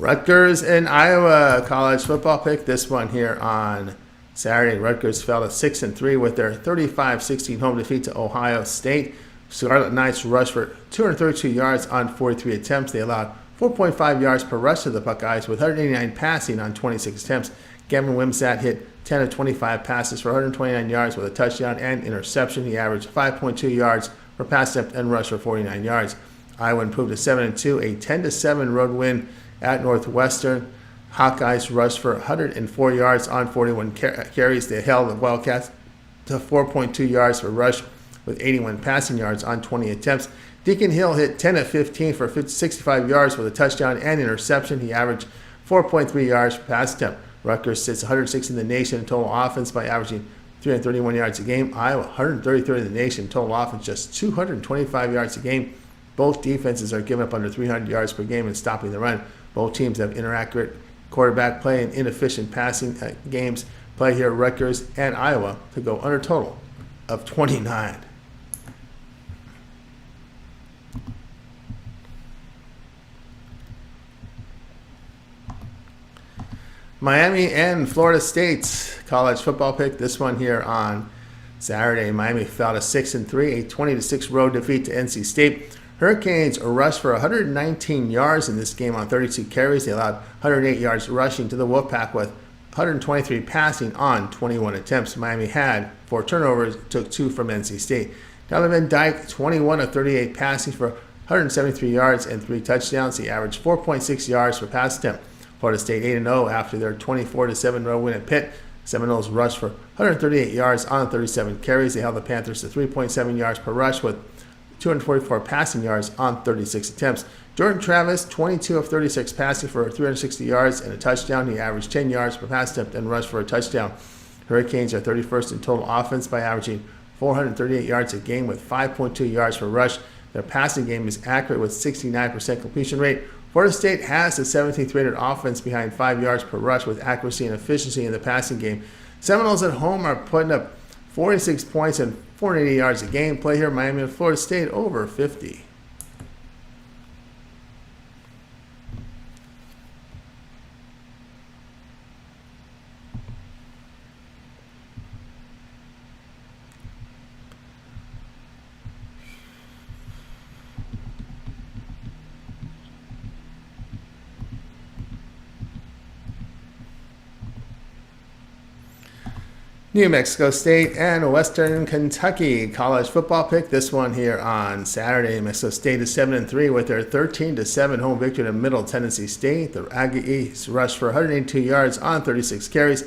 Rutgers and Iowa college football pick. This one here on Saturday. Rutgers fell to 6-3 with their 35-16 home defeat to Ohio State. Scarlet Knights rushed for 232 yards on 43 attempts. They allowed 4.5 yards per rush to the Buckeyes with 189 passing on 26 attempts. Gavin Wimsatt hit 10 of 25 passes for 129 yards with a touchdown and interception. He averaged 5.2 yards per pass attempt and rushed for 49 yards. Iowa improved to 7-2, a 10-7 road win at Northwestern. Hawkeyes rushed for 104 yards on 41 carries. They held the Wildcats to 4.2 yards per rush with 81 passing yards on 20 attempts. Deacon Hill hit 10 of 15 for 65 yards with a touchdown and interception. He averaged 4.3 yards per pass attempt. Rutgers sits 106 in the nation in total offense by averaging 331 yards a game. Iowa 133rd in the nation in total offense, just 225 yards a game. Both defenses are giving up under 300 yards per game and stopping the run. Both teams have inaccurate quarterback play and inefficient passing games. Play here, Rutgers and Iowa to go under total of 29. Miami and Florida State's college football pick. This one here on Saturday. Miami fell to 6-3, a 20-6 road defeat to NC State. Hurricanes rushed for 119 yards in this game on 32 carries. They allowed 108 yards rushing to the Wolfpack with 123 passing on 21 attempts. Miami had 4 turnovers, took 2 from NC State. Donovan Dyke, 21 of 38 passing for 173 yards and 3 touchdowns. He averaged 4.6 yards per pass attempt. Florida State 8-0 after their 24-7 road win at Pitt. Seminoles rushed for 138 yards on 37 carries. They held the Panthers to 3.7 yards per rush with 244 passing yards on 36 attempts. Jordan Travis, 22 of 36 passing for 360 yards and a touchdown. He averaged 10 yards per pass attempt and rushed for a touchdown. Hurricanes are 31st in total offense by averaging 438 yards a game with 5.2 yards per rush. Their passing game is accurate with 69% completion rate. Florida State has the 17th rated offense behind 5 yards per rush with accuracy and efficiency in the passing game. Seminoles at home are putting up 46 points and 480 yards a game. Play here, Miami and Florida State over 50. New Mexico State and Western Kentucky college football pick. This one here on Saturday. New Mexico State is 7-3 with their 13-7 home victory to Middle Tennessee State. The Aggies rushed for 182 yards on 36 carries.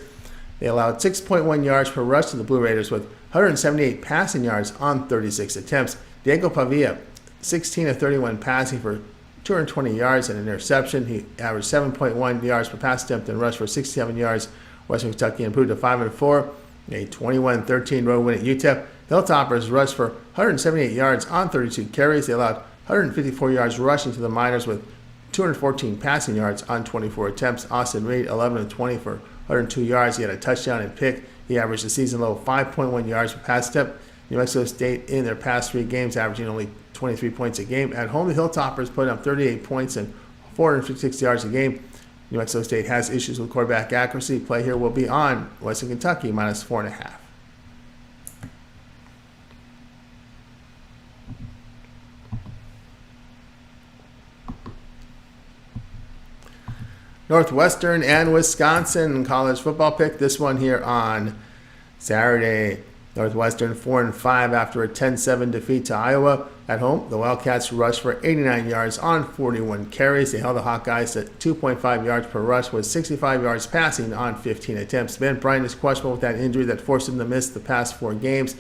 They allowed 6.1 yards per rush to the Blue Raiders with 178 passing yards on 36 attempts. Diego Pavia, 16 of 31 passing for 220 yards and an interception. He averaged 7.1 yards per pass attempt and rushed for 67 yards. Western Kentucky improved to 5-4. A 21-13 road win at UTEP. The Hilltoppers rushed for 178 yards on 32 carries. They allowed 154 yards rushing to the Miners with 214 passing yards on 24 attempts. Austin Reed, 11 of 20 for 102 yards. He had a touchdown and pick. He averaged a season low 5.1 yards per pass attempt. New Mexico State in their past 3 games averaging only 23 points a game. At home, the Hilltoppers put up 38 points and 456 yards a game. New Mexico State has issues with quarterback accuracy. Play here will be on Western Kentucky minus 4.5. Northwestern and Wisconsin college football pick. This one here on Saturday. Northwestern 4-5 after a 10-7 defeat to Iowa. At home, the Wildcats rushed for 89 yards on 41 carries. They held the Hawkeyes at 2.5 yards per rush with 65 yards passing on 15 attempts. Ben Bryant is questionable with that injury that forced him to miss the past 4 games.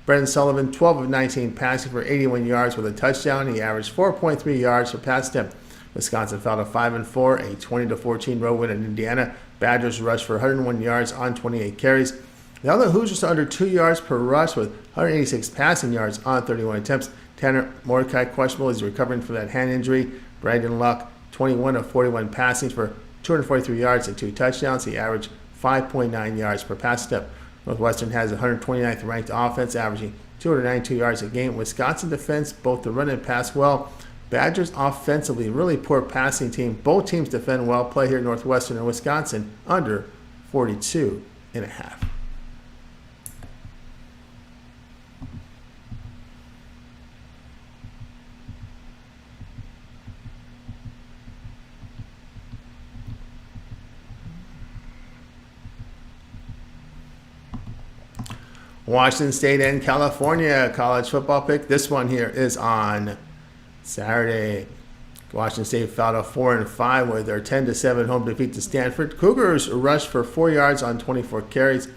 Brendan Sullivan, 12 of 19 passing for 81 yards with a touchdown. He averaged 4.3 yards per pass attempt. Wisconsin fell to 5-4, a 20-14 road win in Indiana. Badgers rushed for 101 yards on 28 carries. The other Hoosiers are under 2 yards per rush with 186 passing yards on 31 attempts. Tanner Mordecai questionable. He's recovering from that hand injury. Brandon Luck, 21 of 41 passing for 243 yards and 2 touchdowns. He averaged 5.9 yards per pass attempt. Northwestern has 129th ranked offense, averaging 292 yards a game. Wisconsin defense, both the run and pass well. Badgers offensively, really poor passing team. Both teams defend well. Play here Northwestern and Wisconsin under 42.5. Washington State and California college football pick. This one here is on Saturday. Washington State fell to 4-5 with their 10-7 home defeat to Stanford. Cougars rushed for 4 yards on 24 carries.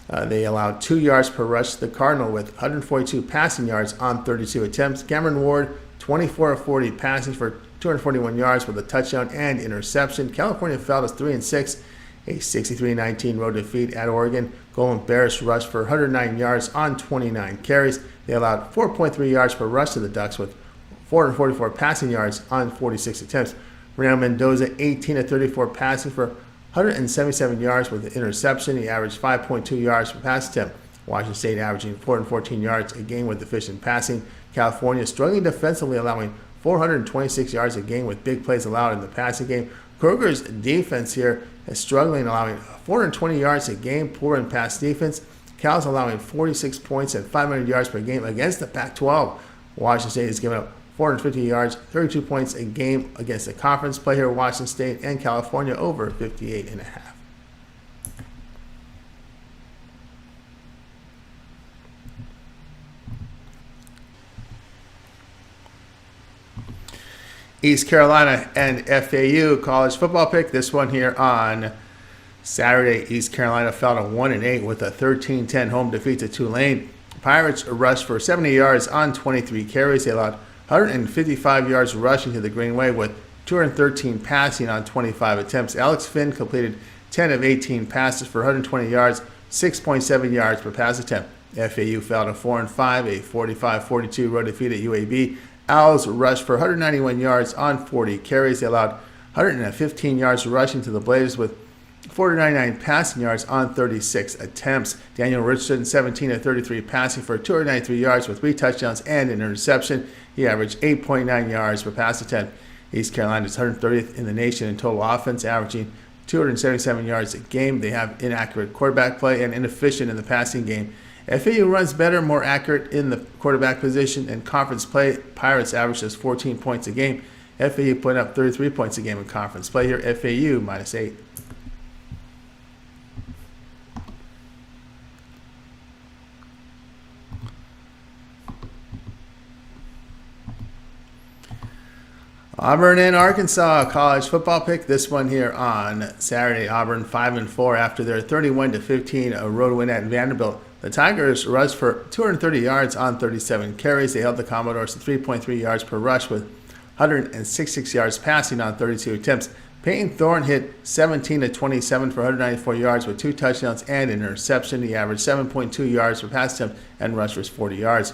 They allowed 2 yards per rush to the Cardinal with 142 passing yards on 32 attempts. Cameron Ward, 24 of 40 passing for 241 yards with a touchdown and interception. California fell to 3-6. A 63-19 road defeat at Oregon. Golden Bears rushed for 109 yards on 29 carries. They allowed 4.3 yards per rush to the Ducks with 444 passing yards on 46 attempts. Real Mendoza, 18 of 34 passing for 177 yards with an interception. He averaged 5.2 yards per pass attempt. Washington State averaging 414 yards a game with efficient passing. California struggling defensively, allowing 426 yards a game with big plays allowed in the passing game. Kruger's defense here is struggling, allowing 420 yards a game, poor in pass defense. Cal's allowing 46 points and 500 yards per game against the Pac-12. Washington State is giving up 450 yards, 32 points a game against the conference. Play here, Washington State and California over 58.5. East Carolina and FAU college football pick. This one here on Saturday. East Carolina fell to 1-8 with a 13-10 home defeat to Tulane. Pirates rushed for 70 yards on 23 carries. They allowed 155 yards rushing to the Greenway with 213 passing on 25 attempts. Alex Finn completed 10 of 18 passes for 120 yards, 6.7 yards per pass attempt. FAU fell to 4-5, a 45-42 road defeat at UAB. Owls rushed for 191 yards on 40 carries. They allowed 115 yards rushing to the Blazers with 499 passing yards on 36 attempts. Daniel Richardson, 17 of 33 passing for 293 yards with 3 touchdowns and an interception. He averaged 8.9 yards per pass attempt. East Carolina is 130th in the nation in total offense, averaging 277 yards a game. They have inaccurate quarterback play and inefficient in the passing game. FAU runs better, more accurate in the quarterback position. In conference play, Pirates average just 14 points a game. FAU putting up 33 points a game in conference play here. FAU -8. Auburn and Arkansas college football pick. This one here on Saturday. Auburn 5-4 after their 31-15 road win at Vanderbilt. The Tigers rushed for 230 yards on 37 carries. They held the Commodores to 3.3 yards per rush with 166 yards passing on 32 attempts. Peyton Thorne hit 17-27 for 194 yards with 2 touchdowns and an interception. He averaged 7.2 yards per pass attempt and rushed for 40 yards.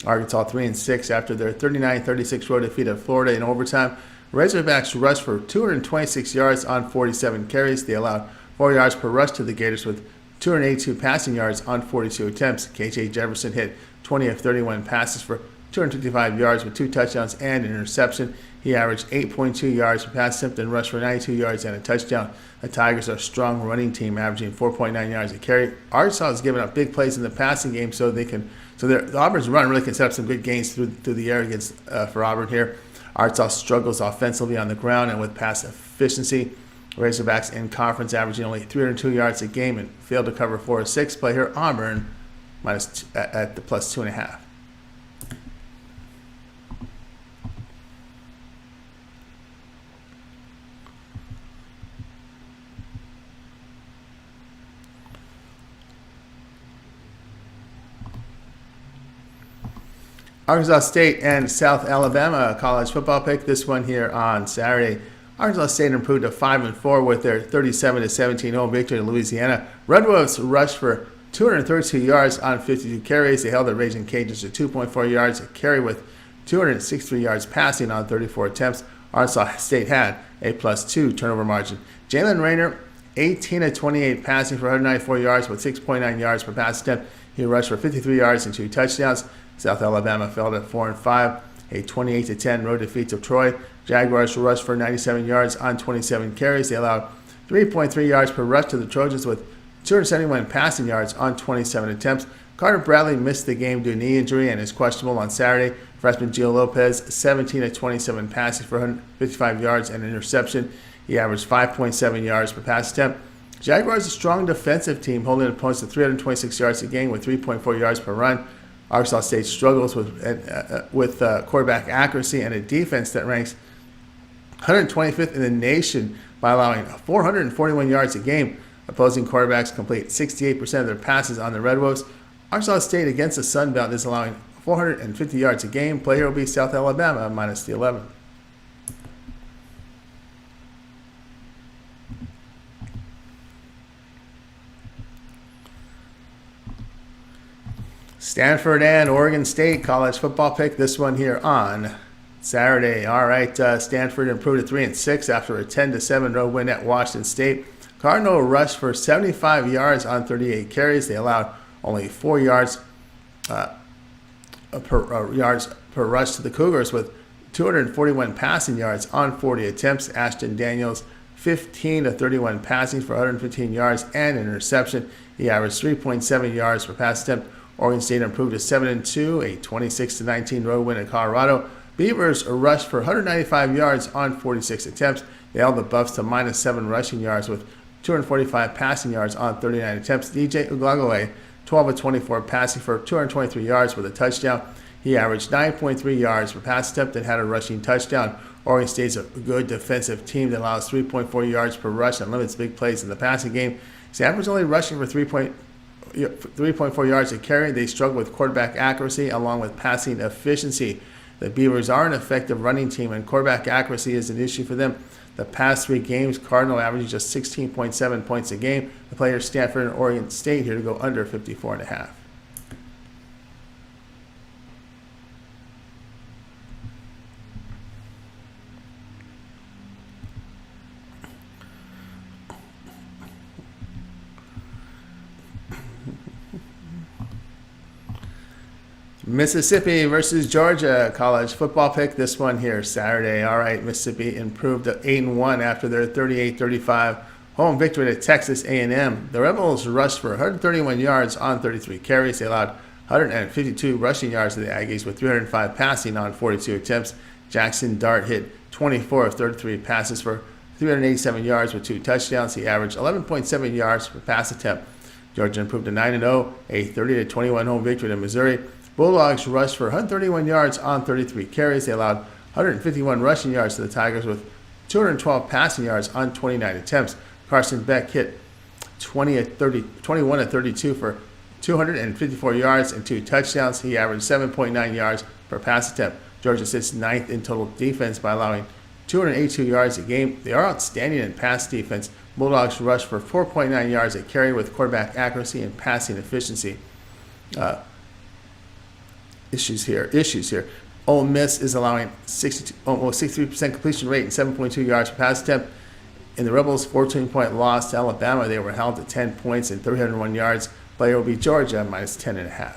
Arkansas 3-6 after their 39-36 road defeat at Florida in overtime. Razorbacks rushed for 226 yards on 47 carries. They allowed 4 yards per rush to the Gators with 282 passing yards on 42 attempts. KJ Jefferson hit 20 of 31 passes for 255 yards with 2 touchdowns and an interception. He averaged 8.2 yards per pass attempt and rushed for 92 yards and a touchdown. The Tigers are a strong running team, averaging 4.9 yards a carry. Arkansas has given up big plays in the passing game, so the Auburn's run really can set up some good gains through the air against for Auburn here. Arkansas struggles offensively on the ground and with pass efficiency. Razorbacks in conference averaging only 302 yards a game and failed to cover 4 or 6. Play here, Auburn at the +2.5. Arkansas State and South Alabama college football pick. This one here on Saturday. Arkansas State improved to 5-4 with their 37-17 home victory in Louisiana. Red Wolves rushed for 232 yards on 52 carries. They held the Raging Cajuns to 2.4 yards a carry with 263 yards passing on 34 attempts. Arkansas State had a +2 turnover margin. Jalen Rayner, 18-28 passing for 194 yards with 6.9 yards per pass attempt. He rushed for 53 yards and 2 touchdowns. South Alabama fell to 4-5 a 28-10 road defeat of Troy. Jaguars rushed for 97 yards on 27 carries. They allowed 3.3 yards per rush to the Trojans with 271 passing yards on 27 attempts. Carter Bradley missed the game due to knee injury and is questionable on Saturday. Freshman Gio Lopez, 17 of 27 passes for 155 yards and an interception. He averaged 5.7 yards per pass attempt. Jaguars a strong defensive team, holding opponents to 326 yards a game with 3.4 yards per run. Arkansas State struggles with quarterback accuracy and a defense that ranks 125th in the nation by allowing 441 yards a game. Opposing quarterbacks complete 68% of their passes on the Red Wolves. Arkansas State against the Sun Belt is allowing 450 yards a game. Play here will be South Alabama minus the 11. Stanford and Oregon State college football pick. This one here on Saturday. All right, Stanford improved to 3-6 after a 10-7 road win at Washington State. Cardinal rushed for 75 yards on 38 carries. They allowed only 4 yards per rush to the Cougars with 241 passing yards on 40 attempts. Ashton Daniels, 15 of 31 passing for 115 yards and an interception. He averaged 3.7 yards per pass attempt. Oregon State improved to 7-2, a 26-19 road win at Colorado. Beavers rushed for 195 yards on 46 attempts. They held the Buffs to -7 rushing yards with 245 passing yards on 39 attempts. DJ Uiagalelei, 12 of 24 passing for 223 yards with a touchdown. He averaged 9.3 yards per pass attempt and had a rushing touchdown. Oregon State's a good defensive team that allows 3.4 yards per rush and limits big plays in the passing game. Stanford's only rushing for 3.4 yards a carry. They struggle with quarterback accuracy along with passing efficiency. The Beavers are an effective running team, and quarterback accuracy is an issue for them. The past 3 games, Cardinal averaging just 16.7 points a game. The players Stanford and Oregon State here to go under 54.5. Mississippi versus Georgia college football pick. This one here Saturday. All right, Mississippi improved to 8-1 after their 38-35 home victory at Texas A&M. The Rebels rushed for 131 yards on 33 carries. They allowed 152 rushing yards to the Aggies with 305 passing on 42 attempts. Jackson Dart hit 24 of 33 passes for 387 yards with 2 touchdowns. He averaged 11.7 yards per pass attempt. Georgia improved to 9-0, a 30-21 home victory in Missouri. Bulldogs rushed for 131 yards on 33 carries. They allowed 151 rushing yards to the Tigers with 212 passing yards on 29 attempts. Carson Beck hit 21 of 32 for 254 yards and 2 touchdowns. He averaged 7.9 yards per pass attempt. Georgia sits 9th in total defense by allowing 282 yards a game. They are outstanding in pass defense. Bulldogs rushed for 4.9 yards a carry with quarterback accuracy and passing efficiency. Issues here. Ole Miss is allowing almost 63% completion rate and 7.2 yards per pass attempt. In the Rebels' 14-point loss to Alabama, they were held to 10 points and 301 yards. Player will be Georgia minus 10.5.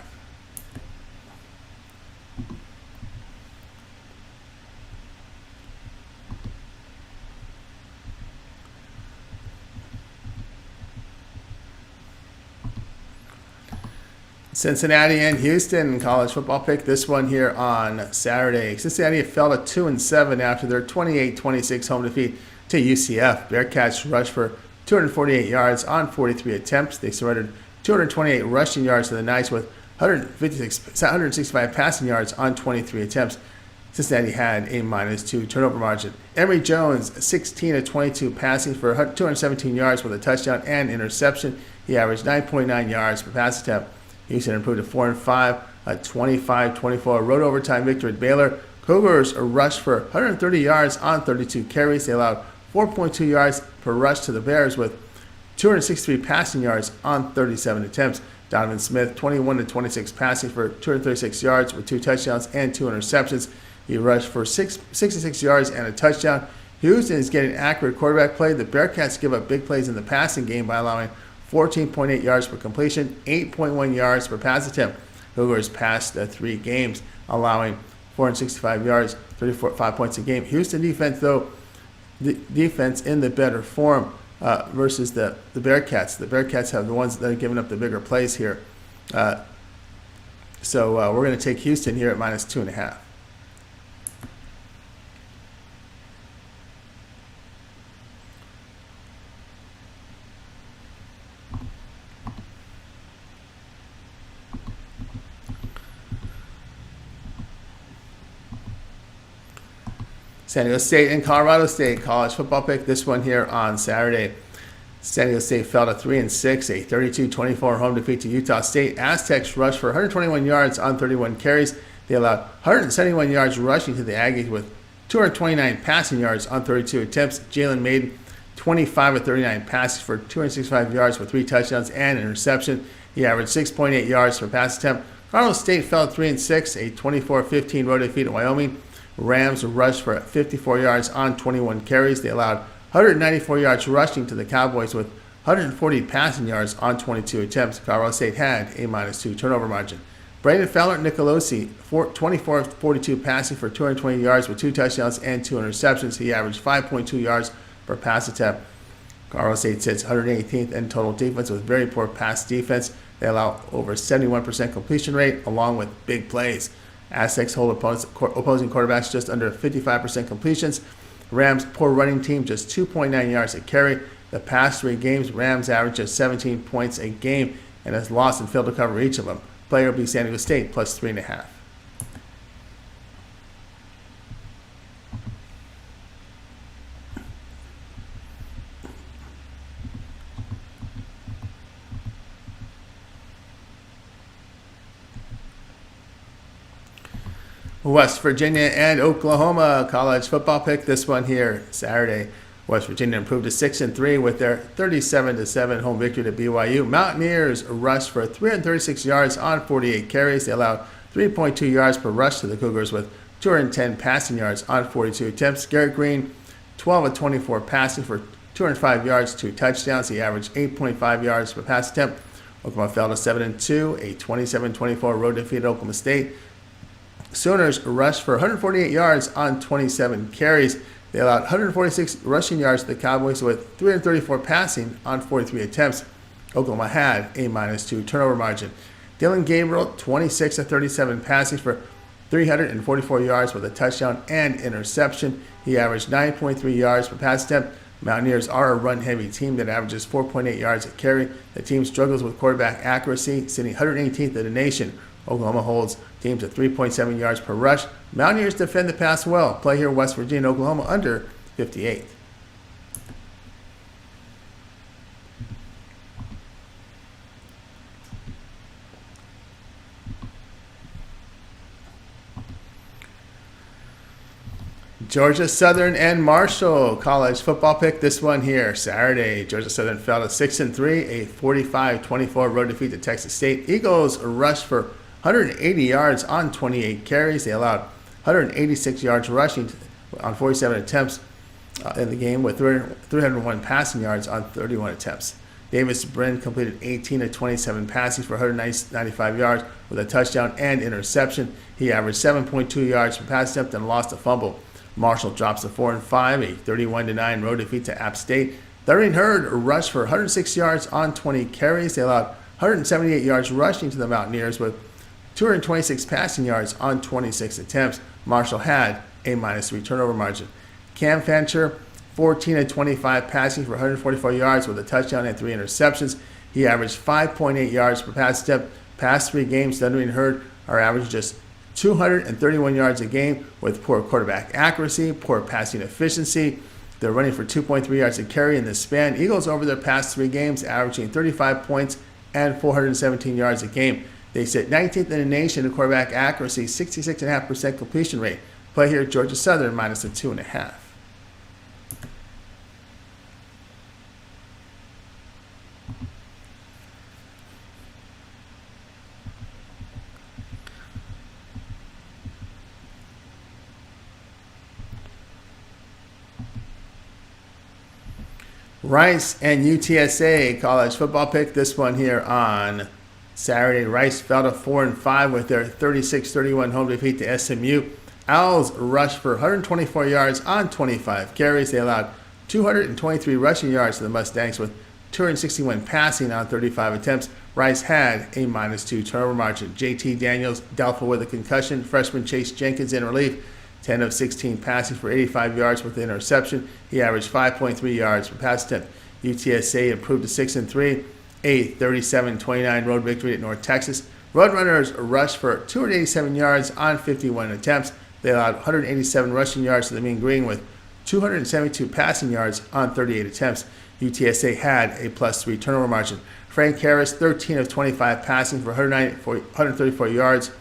Cincinnati and Houston college football pick. This one here on Saturday. Cincinnati fell to 2-7 after their 28-26 home defeat to UCF. Bearcats rushed for 248 yards on 43 attempts. They surrendered 228 rushing yards to the Knights with 165 passing yards on 23 attempts. Cincinnati had a -2 turnover margin. Emory Jones, 16 of 22 passing for 217 yards with a touchdown and interception. He averaged 9.9 yards per pass attempt. Houston improved to 4-5, a 25-24 road overtime victory at Baylor. Cougars rushed for 130 yards on 32 carries. They allowed 4.2 yards per rush to the Bears with 263 passing yards on 37 attempts. Donovan Smith, 21 of 26 passing for 236 yards with 2 touchdowns and 2 interceptions. He rushed for 66 yards and a touchdown. Houston is getting accurate quarterback play. The Bearcats give up big plays in the passing game by allowing 14.8 yards per completion, 8.1 yards per pass attempt. Cougars passed 3 games, allowing 465 yards, 5 points a game. Houston defense, though, the defense in the better form versus the Bearcats. The Bearcats have the ones that are giving up the bigger plays here. So we're going to take Houston here at -2.5. San Diego State and Colorado State college football pick. This one here on Saturday. San Diego State fell to 3-6, a 32-24 home defeat to Utah State. Aztecs rushed for 121 yards on 31 carries. They allowed 171 yards rushing to the Aggies with 229 passing yards on 32 attempts. Jalen made 25 of 39 passes for 265 yards with 3 touchdowns and an interception. He averaged 6.8 yards per pass attempt. Colorado State fell to 3-6, a 24-15 road defeat at Wyoming. Rams rushed for 54 yards on 21 carries. They allowed 194 yards rushing to the Cowboys with 140 passing yards on 22 attempts. Colorado State had a -2 turnover margin. Brandon Fowler Nicolosi, 24 of 42 passing for 220 yards with 2 touchdowns and 2 interceptions. He averaged 5.2 yards per pass attempt. Colorado State sits 118th in total defense with very poor pass defense. They allow over 71% completion rate along with big plays. Aztecs hold opposing quarterbacks just under 55% completions. Rams' poor running team just 2.9 yards a carry. The past 3 games, Rams average just 17 points a game and has lost and failed to cover each of them. Player will be San Diego State plus 3.5. West Virginia and Oklahoma college football pick. This one here Saturday. West Virginia improved to 6-3 with their 37-7 home victory to BYU. Mountaineers rushed for 336 yards on 48 carries. They allowed 3.2 yards per rush to the Cougars with 210 passing yards on 42 attempts. Garrett Green, 12 of 24 passing for 205 yards, 2 touchdowns. He averaged 8.5 yards per pass attempt. Oklahoma fell to 7-2, a 27-24 road defeat at Oklahoma State. Sooners rushed for 148 yards on 27 carries. They allowed 146 rushing yards to the Cowboys with 334 passing on 43 attempts. Oklahoma had a -2 turnover margin. Dylan Gabriel, 26 of 37 passing for 344 yards with a touchdown and interception. He averaged 9.3 yards per pass attempt. Mountaineers are a run-heavy team that averages 4.8 yards a carry. The team struggles with quarterback accuracy, sitting 118th in the nation. Oklahoma holds teams at 3.7 yards per rush. Mountaineers defend the pass well. Play here West Virginia and Oklahoma under 58. Georgia Southern and Marshall college football pick. This one here Saturday. Georgia Southern fell to 6-3, a 45-24 road defeat to Texas State. Eagles rushed for 180 yards on 28 carries. They allowed 186 yards rushing on 47 attempts in the game with 301 passing yards on 31 attempts. Davis Brin completed 18 of 27 passing for 195 yards with a touchdown and interception. He averaged 7.2 yards per pass attempt and lost a fumble. Marshall drops to 4-5, a 31-9 road defeat to App State. Thurman Hurd rushed for 106 yards on 20 carries. They allowed 178 yards rushing to the Mountaineers with 226 passing yards on 26 attempts. Marshall had a -3 turnover margin. Cam Fancher, 14 of 25 passing for 144 yards with a touchdown and 3 interceptions. He averaged 5.8 yards per pass attempt. Past 3 games, Thundering Herd are averaging just 231 yards a game with poor quarterback accuracy, poor passing efficiency. They're running for 2.3 yards a carry in this span. Eagles over their past 3 games averaging 35 points and 417 yards a game. They sit 19th in the nation in quarterback accuracy, 66.5% completion rate. Play here Georgia Southern -2.5. Rice and UTSA college football pick. This one here on Saturday. Rice fell to 4-5 with their 36-31 home defeat to SMU. Owls rushed for 124 yards on 25 carries. They allowed 223 rushing yards to the Mustangs with 261 passing on 35 attempts. Rice had a -2 turnover margin. JT Daniels doubtful with a concussion. Freshman Chase Jenkins in relief. 10 of 16 passing for 85 yards with an interception. He averaged 5.3 yards per pass attempt. UTSA improved to 6-3, a 37-29 road victory at North Texas. Roadrunners rushed for 287 yards on 51 attempts. They allowed 187 rushing yards to the Mean Green with 272 passing yards on 38 attempts. UTSA had a +3 turnover margin. Frank Harris, 13 of 25 passing for 134 yards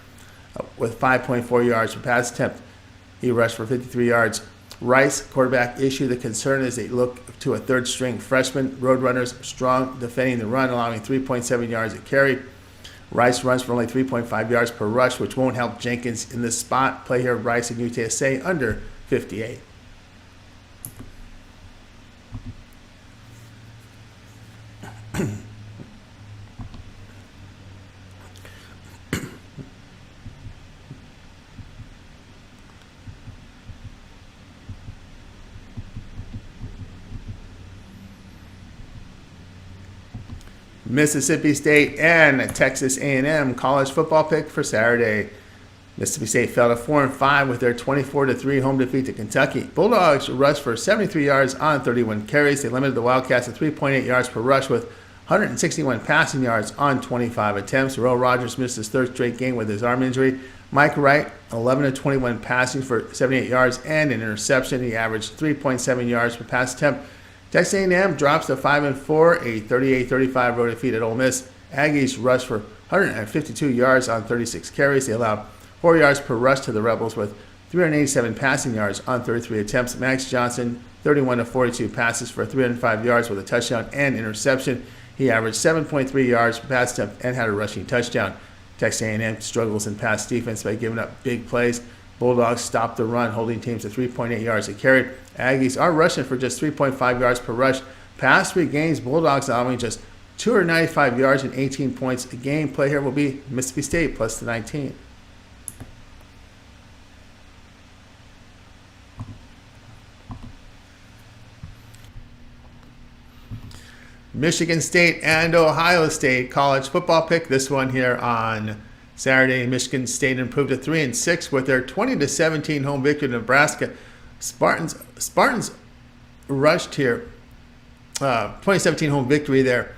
with 5.4 yards per pass attempt. He rushed for 53 yards. Rice, quarterback issue. The concern is they look to a third-string freshman. Roadrunners strong defending the run, allowing 3.7 yards a carry. Rice runs for only 3.5 yards per rush, which won't help Jenkins in this spot. Play here, Rice and UTSA under 58. Mississippi State and Texas A&M college football pick for Saturday. Mississippi State fell to 4-5 with their 24-3 home defeat to Kentucky. Bulldogs rushed for 73 yards on 31 carries. They limited the Wildcats to 3.8 yards per rush with 161 passing yards on 25 attempts. Will Rogers missed his third straight game with his arm injury. Mike Wright, 11 of 21 passing for 78 yards and an interception. He averaged 3.7 yards per pass attempt. Texas A&M drops to 5-4, a 38-35 road defeat at Ole Miss. Aggies rushed for 152 yards on 36 carries. They allowed 4 yards per rush to the Rebels with 387 passing yards on 33 attempts. Max Johnson, 31 of 42 passes for 305 yards with a touchdown and interception. He averaged 7.3 yards per pass attempt and had a rushing touchdown. Texas A&M struggles in pass defense by giving up big plays. Bulldogs stopped the run, holding teams to 3.8 yards a carry. Aggies are rushing for just 3.5 yards per rush. Past 3 games, Bulldogs allowing just 295 yards and 18 points a game. Play here will be Mississippi State plus the 19. Michigan State and Ohio State college football pick. This one here on Saturday. Michigan State improved to 3-6 with their 20-17 home victory in Nebraska. Spartans rushed here. 2017 home victory there.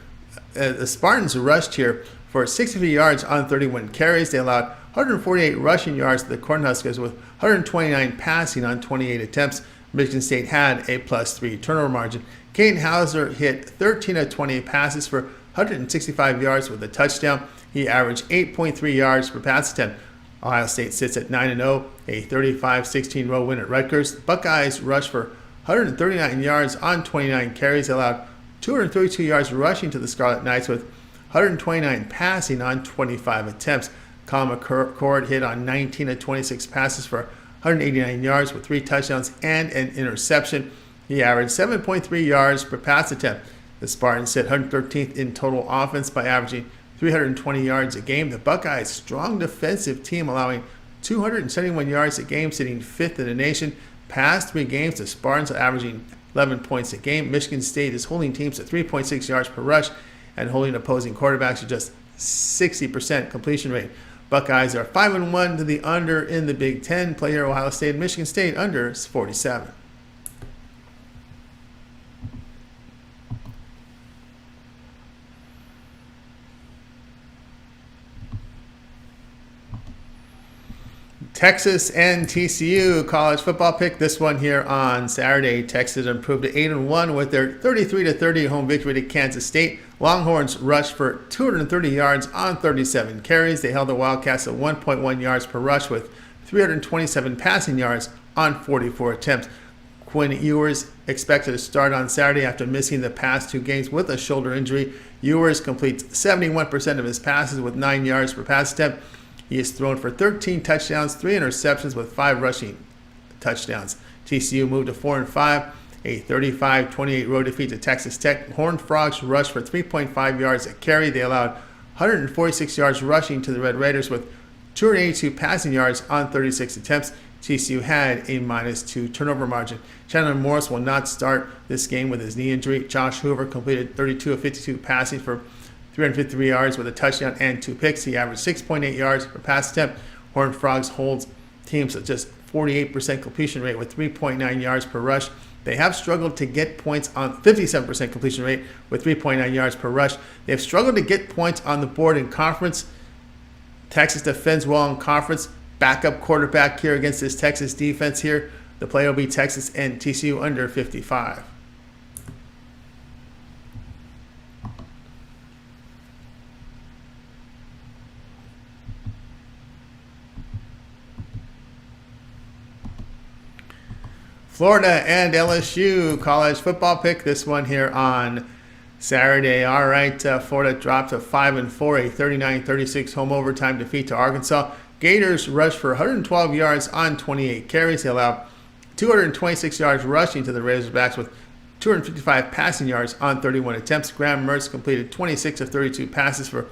The Spartans rushed here for 63 yards on 31 carries. They allowed 148 rushing yards to the Cornhuskers with 129 passing on 28 attempts. Michigan State had a +3 turnover margin. Caden Hauser hit 13 of 20 passes for 165 yards with a touchdown. He averaged 8.3 yards per pass attempt. Ohio State sits at 9-0, a 35-16 road win at Rutgers. Buckeyes rushed for 139 yards on 29 carries. They allowed 232 yards rushing to the Scarlet Knights with 129 passing on 25 attempts. Colin McCord hit on 19 of 26 passes for 189 yards with 3 touchdowns and an interception. He averaged 7.3 yards per pass attempt. The Spartans sit 113th in total offense by averaging 320 yards a game. The Buckeyes, strong defensive team, allowing 271 yards a game, sitting 5th in the nation. Past 3 games, the Spartans are averaging 11 points a game. Michigan State is holding teams at 3.6 yards per rush and holding opposing quarterbacks to just 60% completion rate. Buckeyes are 5-1 to the under in the Big Ten. Play here, Ohio State and Michigan State under is 47. Texas and TCU college football pick. This one here on Saturday. Texas improved to 8-1 with their 33-30 home victory at Kansas State. Longhorns rushed for 230 yards on 37 carries. They held the Wildcats at 1.1 yards per rush with 327 passing yards on 44 attempts. Quinn Ewers expected to start on Saturday after missing the past 2 games with a shoulder injury. Ewers completes 71% of his passes with 9 yards per pass attempt. He has thrown for 13 touchdowns, 3 interceptions with 5 rushing touchdowns. TCU moved to 4-5, a 35-28 road defeat to Texas Tech. Horned Frogs rushed for 3.5 yards a carry. They allowed 146 yards rushing to the Red Raiders with 282 passing yards on 36 attempts. TCU had a -2 turnover margin. Chandler Morris will not start this game with his knee injury. Josh Hoover completed 32 of 52 passing for 353 yards with a touchdown and 2 picks. He averaged 6.8 yards per pass attempt. Horned Frogs holds teams at just 48% completion rate with 3.9 yards per rush. They have struggled to get points on 57% completion rate with 3.9 yards per rush. They have struggled to get points on the board in conference. Texas defends well in conference. Backup quarterback here against this Texas defense here. The play will be Texas and TCU under 55. Florida and LSU college football pick. This one here on Saturday. All right, Florida dropped to 5-4, a 39-36 home overtime defeat to Arkansas. Gators rushed for 112 yards on 28 carries. They allowed 226 yards rushing to the Razorbacks with 255 passing yards on 31 attempts. Graham Mertz completed 26 of 32 passes for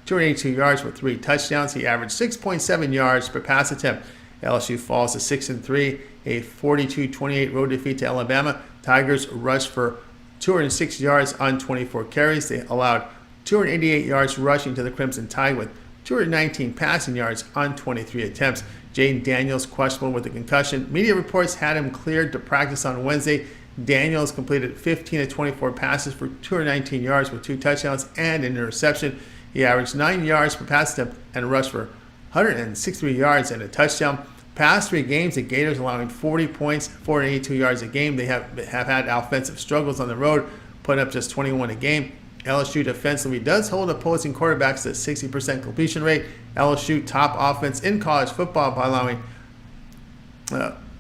282 yards with 3 touchdowns. He averaged 6.7 yards per pass attempt. LSU falls to 6-3, a 42-28 road defeat to Alabama. Tigers rushed for 206 yards on 24 carries. They allowed 288 yards rushing to the Crimson Tide with 219 passing yards on 23 attempts. Jaden Daniels questionable with a concussion. Media reports had him cleared to practice on Wednesday. Daniels completed 15 of 24 passes for 219 yards with 2 touchdowns and an interception. He averaged 9 yards per pass attempt and rushed for 163 yards and a touchdown. Past 3 games, the Gators allowing 40 points, 482 yards a game. They have had offensive struggles on the road, putting up just 21 a game. LSU defensively does hold opposing quarterbacks at 60% completion rate. LSU top offense in college football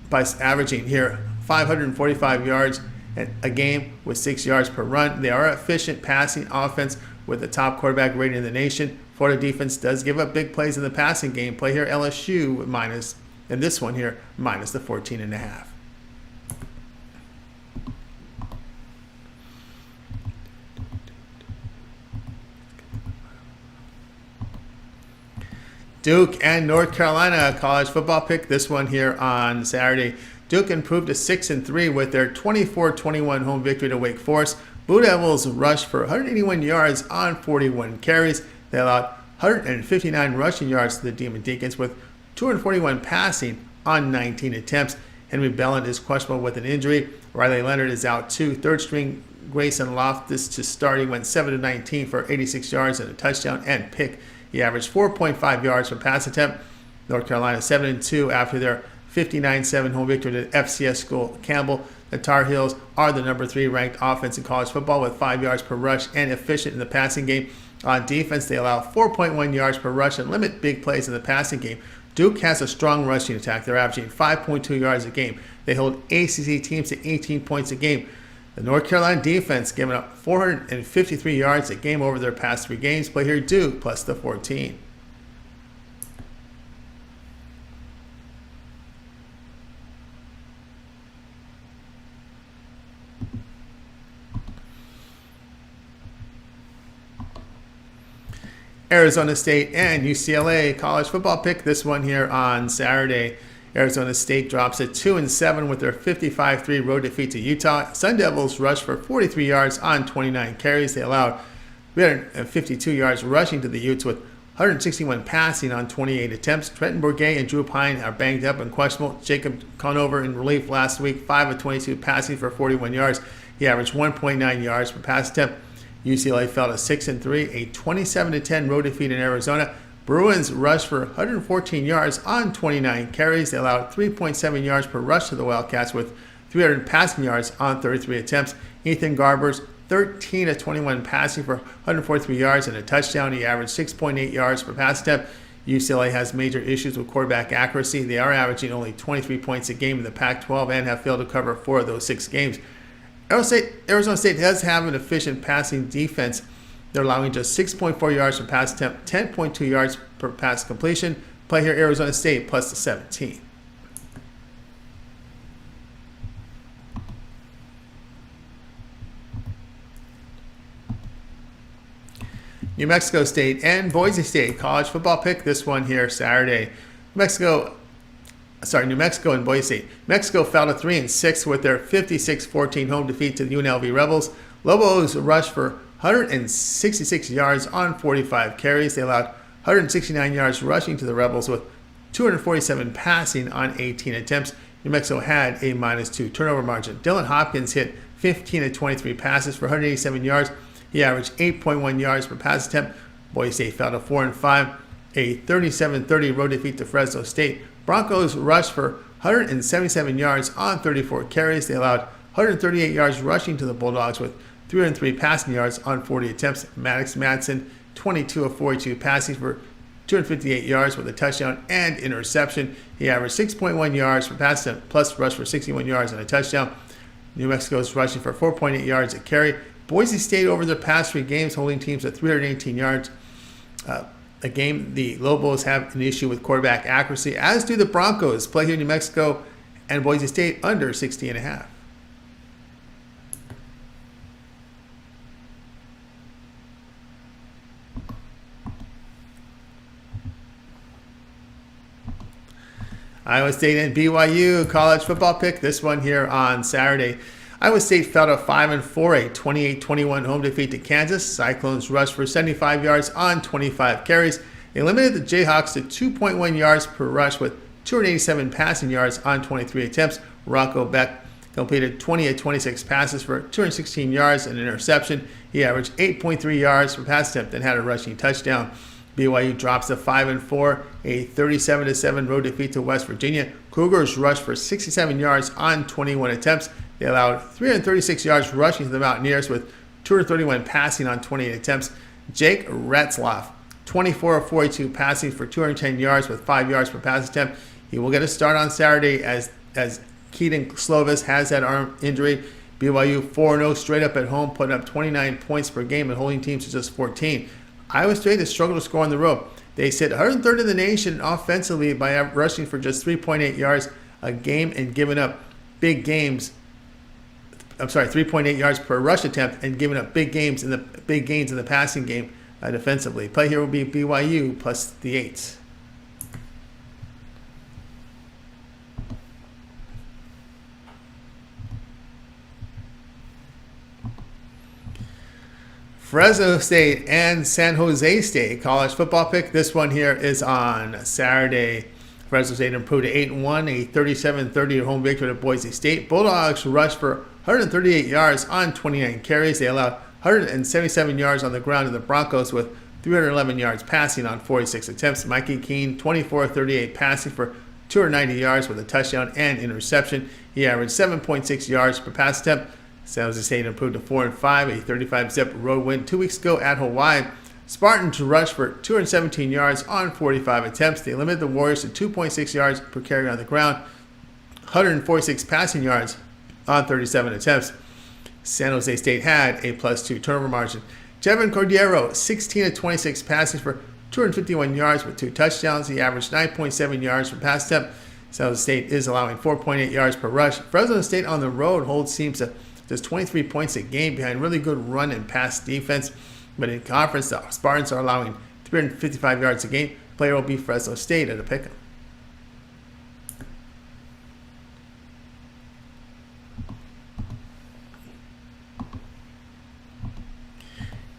by averaging here 545 yards a game with 6 yards per run. They are efficient passing offense with the top quarterback rating in the nation. Florida defense does give up big plays in the passing game. Play here LSU with minus, and this one here minus the 14.5. Duke and North Carolina college football pick. This one here on Saturday. Duke improved to 6-3 with their 24-21 home victory to Wake Forest. Blue Devils rushed for 181 yards on 41 carries. They allowed 159 rushing yards to the Demon Deacons with 241 passing on 19 attempts. Henry Belland is questionable with an injury. Riley Leonard is out too. Third string Grayson Loftus to start. He went 7-19 for 86 yards and a touchdown and pick. He averaged 4.5 yards per pass attempt. North Carolina 7-2 after their 59-7 home victory to FCS school Campbell. The Tar Heels are the number 3 ranked offense in college football with 5 yards per rush and efficient in the passing game. On defense, they allow 4.1 yards per rush and limit big plays in the passing game. Duke has a strong rushing attack. They're averaging 5.2 yards a game. They hold ACC teams to 18 points a game. The North Carolina defense giving up 453 yards a game over their past 3 games. Play here Duke plus the 14. Arizona State and UCLA college football pick. This one here on Saturday. Arizona State drops at 2-7 with their 55-3 road defeat to Utah. Sun Devils rushed for 43 yards on 29 carries. They allowed 352 yards rushing to the Utes with 161 passing on 28 attempts. Trenton Bourguet and Drew Pine are banged up and questionable. Jacob Conover in relief last week, 5 of 22 passing for 41 yards. He averaged 1.9 yards per pass attempt. UCLA fell to 6-3, a 27-10 road defeat in Arizona. Bruins rushed for 114 yards on 29 carries. They allowed 3.7 yards per rush to the Wildcats with 300 passing yards on 33 attempts. Ethan Garber's 13 of 21 passing for 143 yards and a touchdown. He averaged 6.8 yards per pass attempt. UCLA has major issues with quarterback accuracy. They are averaging only 23 points a game in the Pac-12 and have failed to cover 4 of those 6 games. Arizona State does have an efficient passing defense. They're allowing just 6.4 yards per pass attempt, 10.2 yards per pass completion. Play here Arizona State plus the 17. New Mexico State and Boise State college football pick. This one here Saturday. New Mexico New Mexico and Boise State. Mexico fell to 3-6 with their 56-14 home defeat to the UNLV Rebels. Lobos rushed for 166 yards on 45 carries. They allowed 169 yards rushing to the Rebels with 247 passing on 18 attempts. New Mexico had a -2 turnover margin. Dylan Hopkins hit 15 of 23 passes for 187 yards. He averaged 8.1 yards per pass attempt. Boise State fell to 4-5, a 37-30 road defeat to Fresno State. Broncos rushed for 177 yards on 34 carries. They allowed 138 yards rushing to the Bulldogs with 303 passing yards on 40 attempts. Madison, 22 of 42 passing for 258 yards with a touchdown and interception. He averaged 6.1 yards per pass attempt, plus rushed for 61 yards and a touchdown. New Mexico's rushing for 4.8 yards a carry. Boise State over their past 3 games, holding teams at 318 yards a game. The Lobos have an issue with quarterback accuracy, as do the Broncos. Play here in New Mexico and Boise State under 60.5. Iowa State and BYU college football pick. This one here on Saturday. Iowa State fell to 5-4, a 28-21 home defeat to Kansas. Cyclones rushed for 75 yards on 25 carries. They limited the Jayhawks to 2.1 yards per rush with 287 passing yards on 23 attempts. Rocco Beck completed 20 of 26 passes for 216 yards and an interception. He averaged 8.3 yards per pass attempt and had a rushing touchdown. BYU drops to 5-4, a 37-7 road defeat to West Virginia. Cougars rushed for 67 yards on 21 attempts. They allowed 336 yards rushing to the Mountaineers with 231 passing on 28 attempts. Jake Retzlaff, 24 of 42 passing for 210 yards with 5 yards per pass attempt. He will get a start on Saturday as Keaton Slovis has that arm injury. BYU 4-0 straight up at home, putting up 29 points per game and holding teams to just 14. Iowa State has struggled to score on the road. They sit 103rd in the nation offensively by rushing for just 3.8 yards a game and giving up big games. 3.8 yards per rush attempt and giving up big gains in the passing game defensively. Play here will be BYU plus the 8. Fresno State and San Jose State college football pick. This one here is on Saturday. Fresno State improved to 8-1, a 37-30 home victory to Boise State. Bulldogs rushed for 138 yards on 29 carries. They allowed 177 yards on the ground to the Broncos with 311 yards passing on 46 attempts. Mikey Keene, 24 of 38 passing for 290 yards with a touchdown and interception. He averaged 7.6 yards per pass attempt. San Jose State improved to 4-5, a 35-zip road win 2 weeks ago at Hawai'i. Spartans rushed for 217 yards on 45 attempts. They limited the Warriors to 2.6 yards per carry on the ground, 146 passing yards on 37 attempts. San Jose State had a +2 turnover margin. Jevon Cordero, 16 of 26 passing for 251 yards with 2 touchdowns. He averaged 9.7 yards per pass attempt. San Jose State is allowing 4.8 yards per rush. Fresno State on the road holds teams to just 23 points a game behind really good run and pass defense. But in conference, the Spartans are allowing 355 yards a game. Player will be Fresno State at a pick 'em.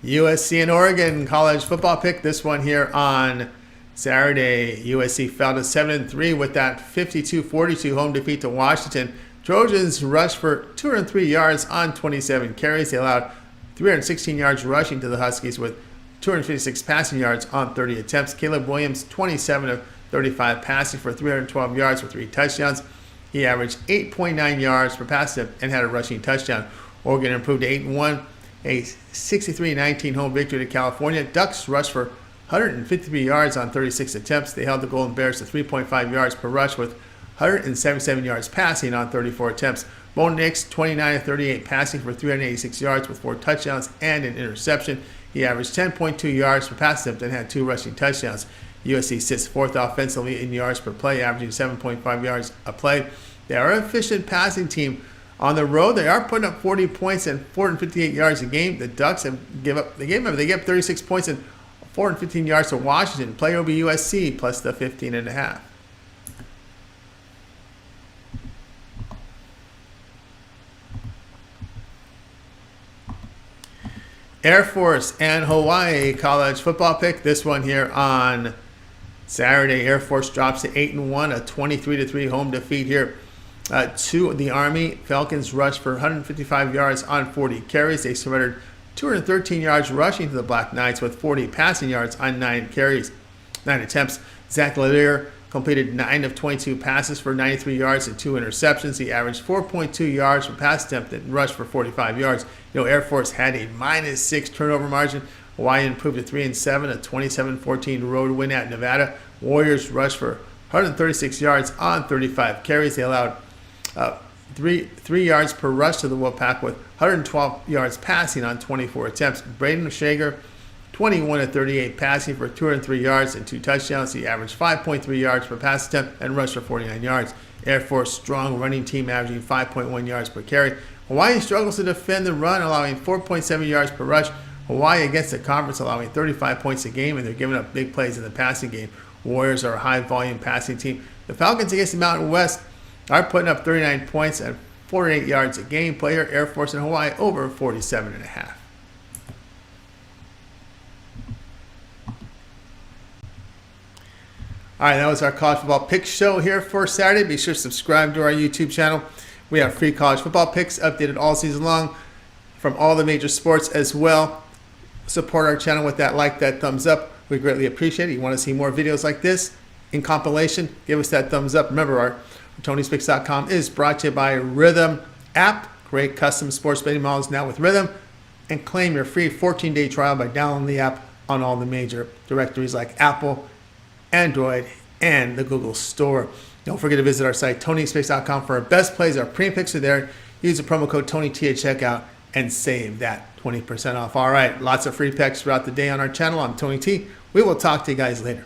USC and Oregon college football pick. This one here on Saturday. USC fell to 7-3 with that 52-42 home defeat to Washington. Trojans rushed for 203 yards on 27 carries. They allowed 316 yards rushing to the Huskies with 256 passing yards on 30 attempts. Caleb Williams, 27 of 35 passing for 312 yards with 3 touchdowns. He averaged 8.9 yards per pass attempt and had a rushing touchdown. Oregon improved to 8-1, a 63-19 home victory to California. Ducks rushed for 153 yards on 36 attempts. They held the Golden Bears to 3.5 yards per rush with 177 yards passing on 34 attempps. Bo Nix, 29 of 38 passing for 386 yards with 4 touchdowns and an interception. He averaged 10.2 yards per pass attempt and had 2 rushing touchdowns. USC sits 4th offensively in yards per play, averaging 7.5 yards a play. They are an efficient passing team. On the road, they are putting up 40 points and 458 yards a game. The Ducks give up 36 points and 415 yards to Washington. Play will be USC plus the 15.5. Air Force and Hawaii college football pick. This one here on Saturday. Air Force drops to 8-1, a 23-3 home defeat here to the Army. Falcons rushed for 155 yards on 40 carries. They surrendered 213 yards rushing to the Black Knights with 40 passing yards on 9 carries, 9 attempts. Zach Lanier completed 9 of 22 passes for 93 yards and 2 interceptions. He averaged 4.2 yards per pass attempt and rushed for 45 yards. Air Force had a -6 turnover margin. Hawaii improved to 3-7, a 27-14 road win at Nevada. Warriors rushed for 136 yards on 35 carries. They allowed 3 yards per rush to the Wolfpack with 112 yards passing on 24 attempts. Braden Shager, 21-38 passing for 203 yards and 2 touchdowns. He averaged 5.3 yards per pass attempt and rushed for 49 yards. Air Force strong running team averaging 5.1 yards per carry. Hawaii struggles to defend the run, allowing 4.7 yards per rush. Hawaii against the conference allowing 35 points a game, and they're giving up big plays in the passing game. Warriors are a high-volume passing team. The Falcons against the Mountain West are putting up 39 points and 48 yards a game. Player Air Force and Hawaii over 47.5. All right, that was our college football pick show here for Saturday. Be sure to subscribe to our YouTube channel. We have free college football picks updated all season long from all the major sports as well. Support our channel with that thumbs up. We greatly appreciate it. You want to see more videos like this in compilation, give us that thumbs up. Remember, our TonySpicks.com is brought to you by Rhythm app. Great custom sports betting models now with Rhythm. And claim your free 14-day trial by downloading the app on all the major directories like Apple, Android, and the Google Store. Don't forget to visit our site, TonySpicks.com, for our best plays. Our premium picks are there. Use the promo code TonyT at checkout and save that 20% off. All right, lots of free picks throughout the day on our channel. I'm Tony T. We will talk to you guys later.